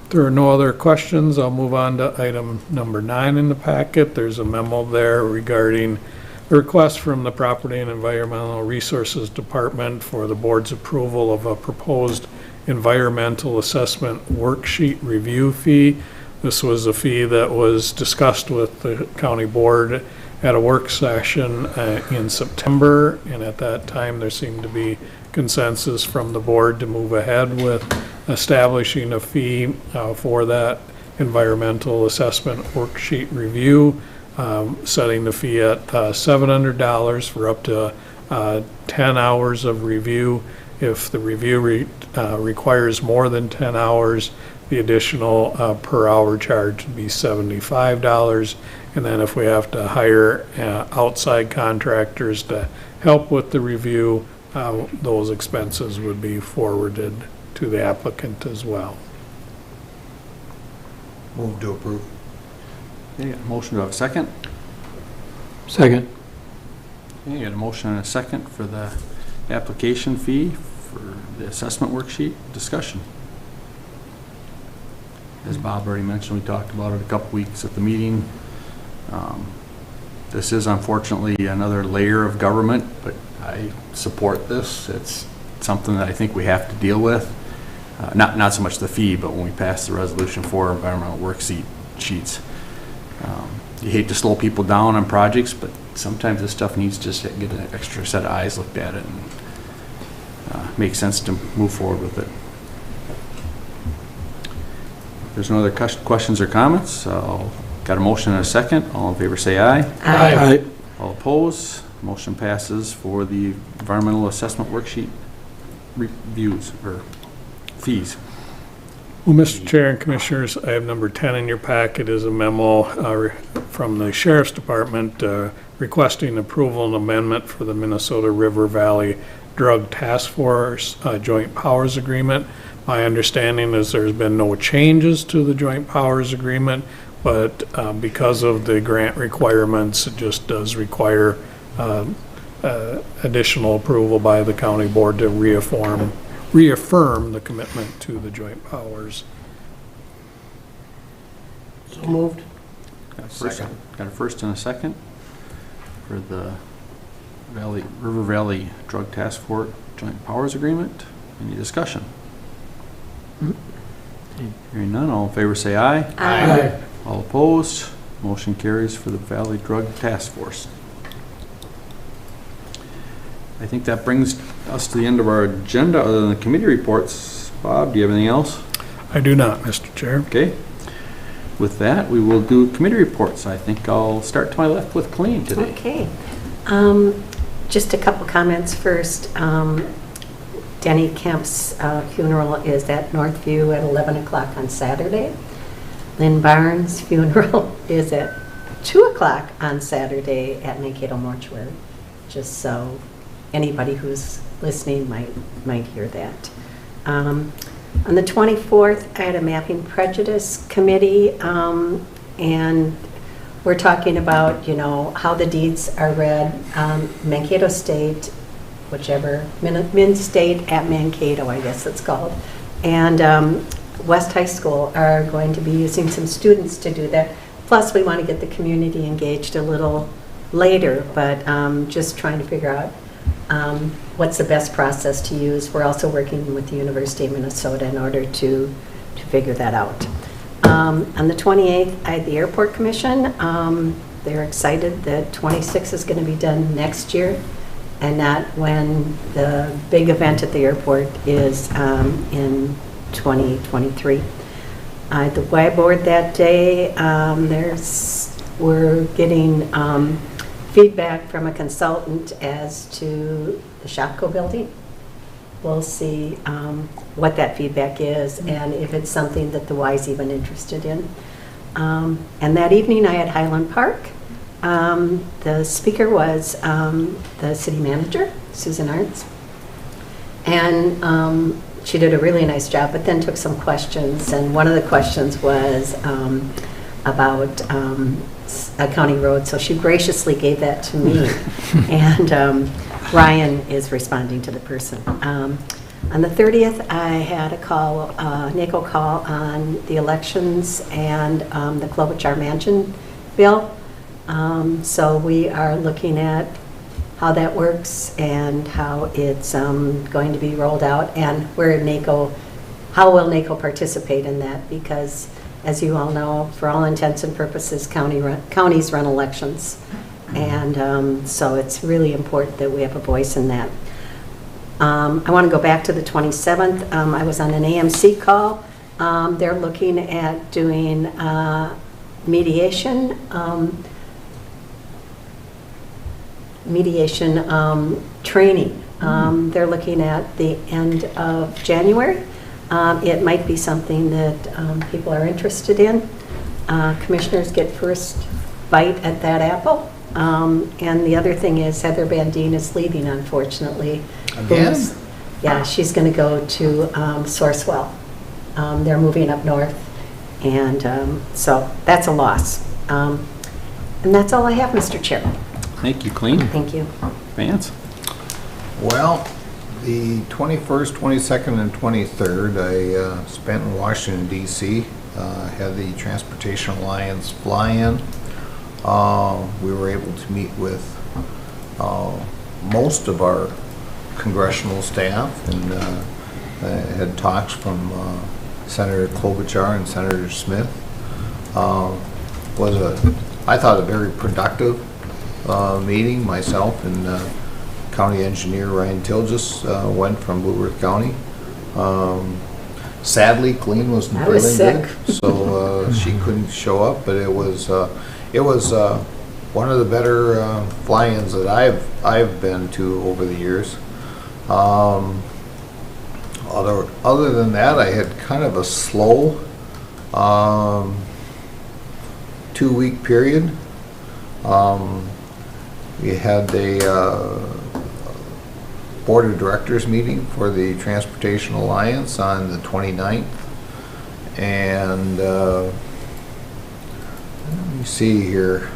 K: If there are no other questions, I'll move on to item number 9 in the packet. There's a memo there regarding a request from the Property and Environmental Resources Department for the board's approval of a proposed environmental assessment worksheet review fee. This was a fee that was discussed with the county board at a work session in September, and at that time there seemed to be consensus from the board to move ahead with establishing a fee for that environmental assessment worksheet review, setting the fee at $700 for up to 10 hours of review, If the review requires more than 10 hours, the additional per hour charge would be $75. And then if we have to hire outside contractors to help with the review, those expenses would be forwarded to the applicant as well.
G: Move to approve.
A: Okay, got a motion to have a second.
F: Second.
A: Okay, got a motion and a second for the application fee for the assessment worksheet. Discussion. As Bob already mentioned, we talked about it a couple weeks at the meeting. This is unfortunately another layer of government, but I support this. It's something that I think we have to deal with. Not so much the fee, but when we pass the resolution for environmental worksheets. You hate to slow people down on projects, but sometimes this stuff needs to just get an extra set of eyes looked at it and make sense to move forward with it. If there's no other questions or comments, got a motion and a second. All in favor say aye.
F: Aye.
A: All opposed, motion passes for the environmental assessment worksheet reviews or fees.
K: Well, Mr. Chair and Commissioners, I have number 10 in your packet is a memo from the Sheriff's Department requesting approval and amendment for the Minnesota River Valley Drug Task Force Joint Powers Agreement. My understanding is there's been no changes to the Joint Powers Agreement, but because of the grant requirements, it just does require additional approval by the county board to reaffirm the commitment to the joint powers.
F: So moved.
A: Got a first and a second for the River Valley Drug Task Force Joint Powers Agreement. Any discussion? Hearing none, all in favor say aye.
F: Aye.
A: All opposed, motion carries for the Valley Drug Task Force. I think that brings us to the end of our agenda, other than the committee reports. Bob, do you have anything else?
K: I do not, Mr. Chair.
A: Okay. With that, we will do committee reports. I think I'll start to my left with Colleen today.
D: Okay. Just a couple comments first. Denny Kemp's funeral is at Northview at 11 o'clock on Saturday. Lynn Barnes' funeral is at 2 o'clock on Saturday at Mankato Mortuary. Just so anybody who's listening might hear that. On the 24th, I had a Mapping Prejudice Committee, and we're talking about, how the deeds are read. Mankato State, whichever, Min State at Mankato, I guess it's called, and West High School are going to be using some students to do that. Plus, we want to get the community engaged a little later, but just trying to figure out what's the best process to use. We're also working with the University of Minnesota in order to figure that out. On the 28th, I had the Airport Commission. They're excited that 26 is going to be done next year, and not when the big event at the airport is in 2023. At the Y board that day, we're getting feedback from a consultant as to the Shopko building. We'll see what that feedback is and if it's something that the Y is even interested in. And that evening I had Highland Park. The speaker was the city manager, Susan Arntz. And she did a really nice job, but then took some questions. And one of the questions was about a county road, so she graciously gave that to me. And Ryan is responding to the person. On the 30th, I had a call, NACO call on the elections and the Klobuchar Mansion bill. So we are looking at how that works and how it's going to be rolled out, and where NACO, how will NACO participate in that, because as you all know, for all intents and purposes, counties run elections. And so it's really important that we have a voice in that. I want to go back to the 27th. I was on an AMC call. They're looking at doing mediation training They're looking at the end of January. It might be something that people are interested in. Commissioners get first bite at that apple. And the other thing is Heather Bandine is leaving, unfortunately.
G: Again?
D: Yeah, she's going to go to Sourcewell. They're moving up north, and so that's a loss. And that's all I have, Mr. Chair.
A: Thank you, Colleen.
D: Thank you.
A: Vance?
G: Well, the 21st, 22nd, and 23rd, I spent in Washington DC, had the Transportation Alliance fly-in. We were able to meet with most of our congressional staff and had talks from Senator Klobuchar and Senator Smith. Was I thought, a very productive meeting. Myself and County Engineer Ryan Tilges went from Blue Earth County. Sadly, Colleen wasn't
D: I was
G: feeling
D: sick.
G: good, so she couldn't show up. But it was one of the better fly-ins that I've been to over the years. Other than that, I had kind of a slow 2-week period. We had a Board of Directors meeting for the Transportation Alliance on the 29th. And let me see here.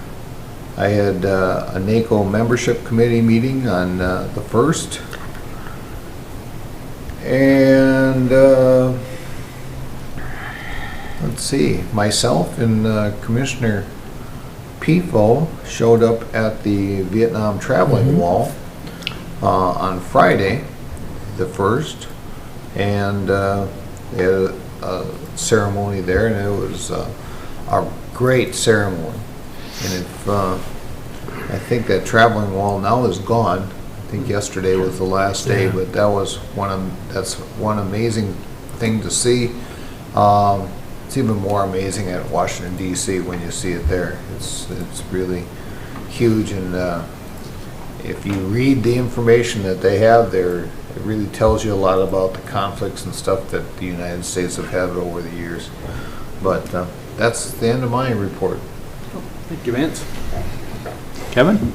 G: I had a NACO membership committee meeting on the 1st. And let's see, myself and Commissioner Pifo showed up at the Vietnam Traveling Wall on Friday, the 1st, and they had a ceremony there, and it was a great ceremony. And if I think that traveling wall now is gone. I think yesterday was the last day, but that was that's one amazing thing to see. It's even more amazing at Washington D.C. when you see it there. It's really huge, and if you read the information that they have there, it really tells you a lot about the conflicts and stuff that the United States have had over the years. But that's the end of my report.
A: Thank you, Vance. Kevin?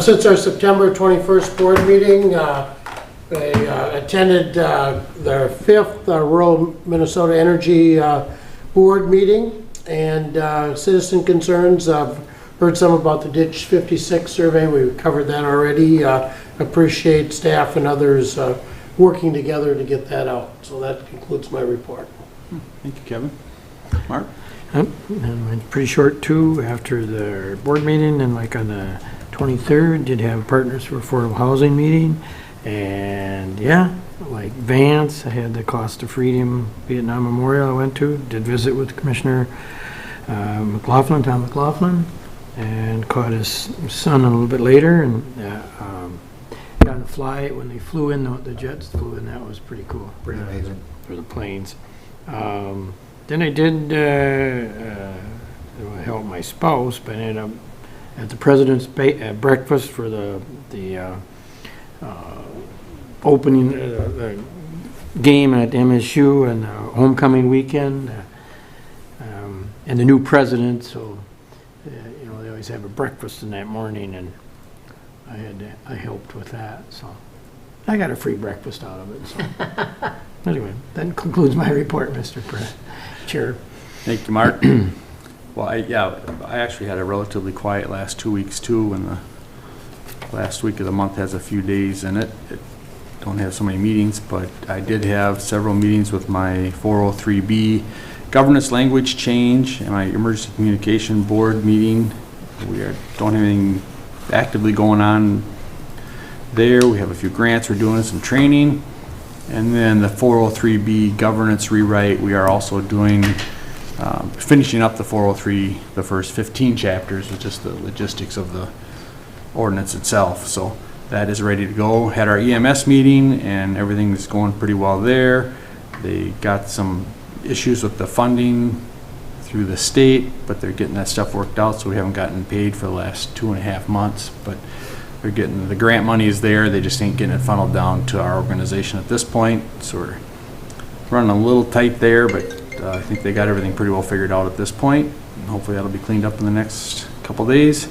B: Since our September 21st board meeting, I attended their 5th Rural Minnesota Energy Board meeting, and citizen concerns. I've heard some about the Ditch 56 survey. We covered that already. Appreciate staff and others working together to get that out. So that concludes my report.
A: Thank you, Kevin. Mark?
F: And went pretty short too after the board meeting, and like on the 23rd did have Partners for Affordable Housing meeting, and yeah, like Vance, I had the Cost of Freedom Vietnam Memorial I went to, did visit with Commissioner Tom McLaughlin, and caught his son a little bit later, and got on the flight when they flew in, the jets flew in. That was pretty cool.
G: Pretty amazing.
F: For the planes. Then I did help my spouse, but I ended up at the President's breakfast for the opening the game at MSU and homecoming weekend, and the new president. So they always have a breakfast in that morning, and I helped with that. So I got a free breakfast out of it. So anyway, that concludes my report, Mr. Chair.
A: Thank you, Mark. Well, I actually had a relatively quiet last 2 weeks too, and the last week of the month has a few days in it. Don't have so many meetings, but I did have several meetings with my 403B governance language change and my emergency communication board meeting. We don't have anything actively going on there. We have a few grants we're doing, some training. And then the 403B governance rewrite, we are also doing, finishing up the 403, the first 15 chapters with just the logistics of the ordinance itself. So that is ready to go. Had our EMS meeting and everything is going pretty well there. They got some issues with the funding through the state, but they're getting that stuff worked out, so we haven't gotten paid for the last 2.5 months. But they're getting, the grant money is there, they just ain't getting it funneled down to our organization at this point. So we're running a little tight there, but I think they got everything pretty well figured out at this point. Hopefully that'll be cleaned up in the next couple days.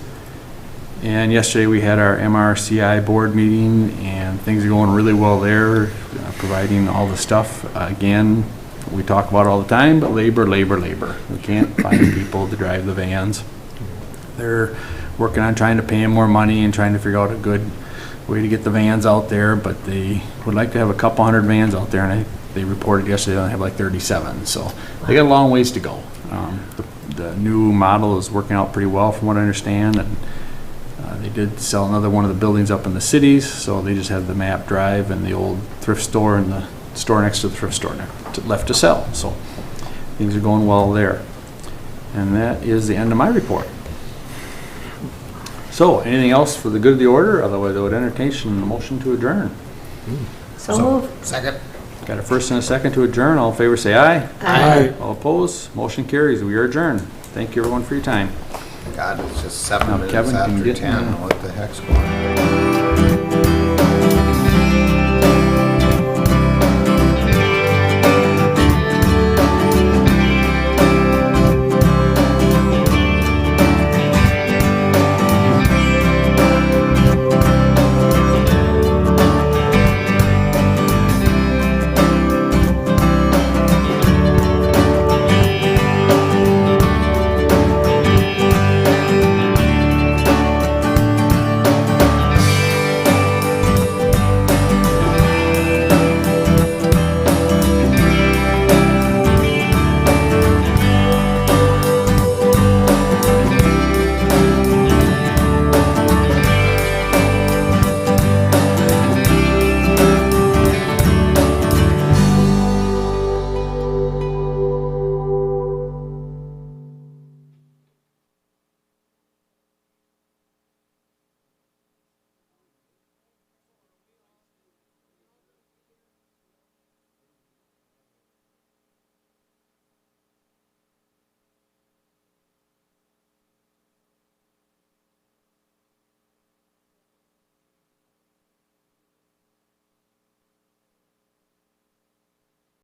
A: And yesterday we had our MRCI board meeting, and things are going really well there, providing all the stuff. Again, we talk about it all the time, but labor. We can't find people to drive the vans. They're working on trying to pay them more money and trying to figure out a good way to get the vans out there, but they would like to have a couple hundred vans out there, and they reported yesterday they only have like 37, so they got a long ways to go. The new model is working out pretty well from what I understand, and they did sell another one of the buildings up in the cities, so they just have the MAP Drive and the old thrift store and the store next to the thrift store left to sell, so things are going well there. And that is the end of my report. So, anything else for the good of the order? Otherwise, I would entertain a motion to adjourn.
D: So move.
G: Second.
A: Got a first and a second to adjourn. All in favor, say aye.
D: Aye.
A: All opposed? Motion carries. We are adjourned. Thank you, everyone, for your time.
G: God, it's just 7
A: Now,
G: minutes
A: Kevin, can you
G: after
A: get
G: 10.
A: in?
G: What the heck's going on?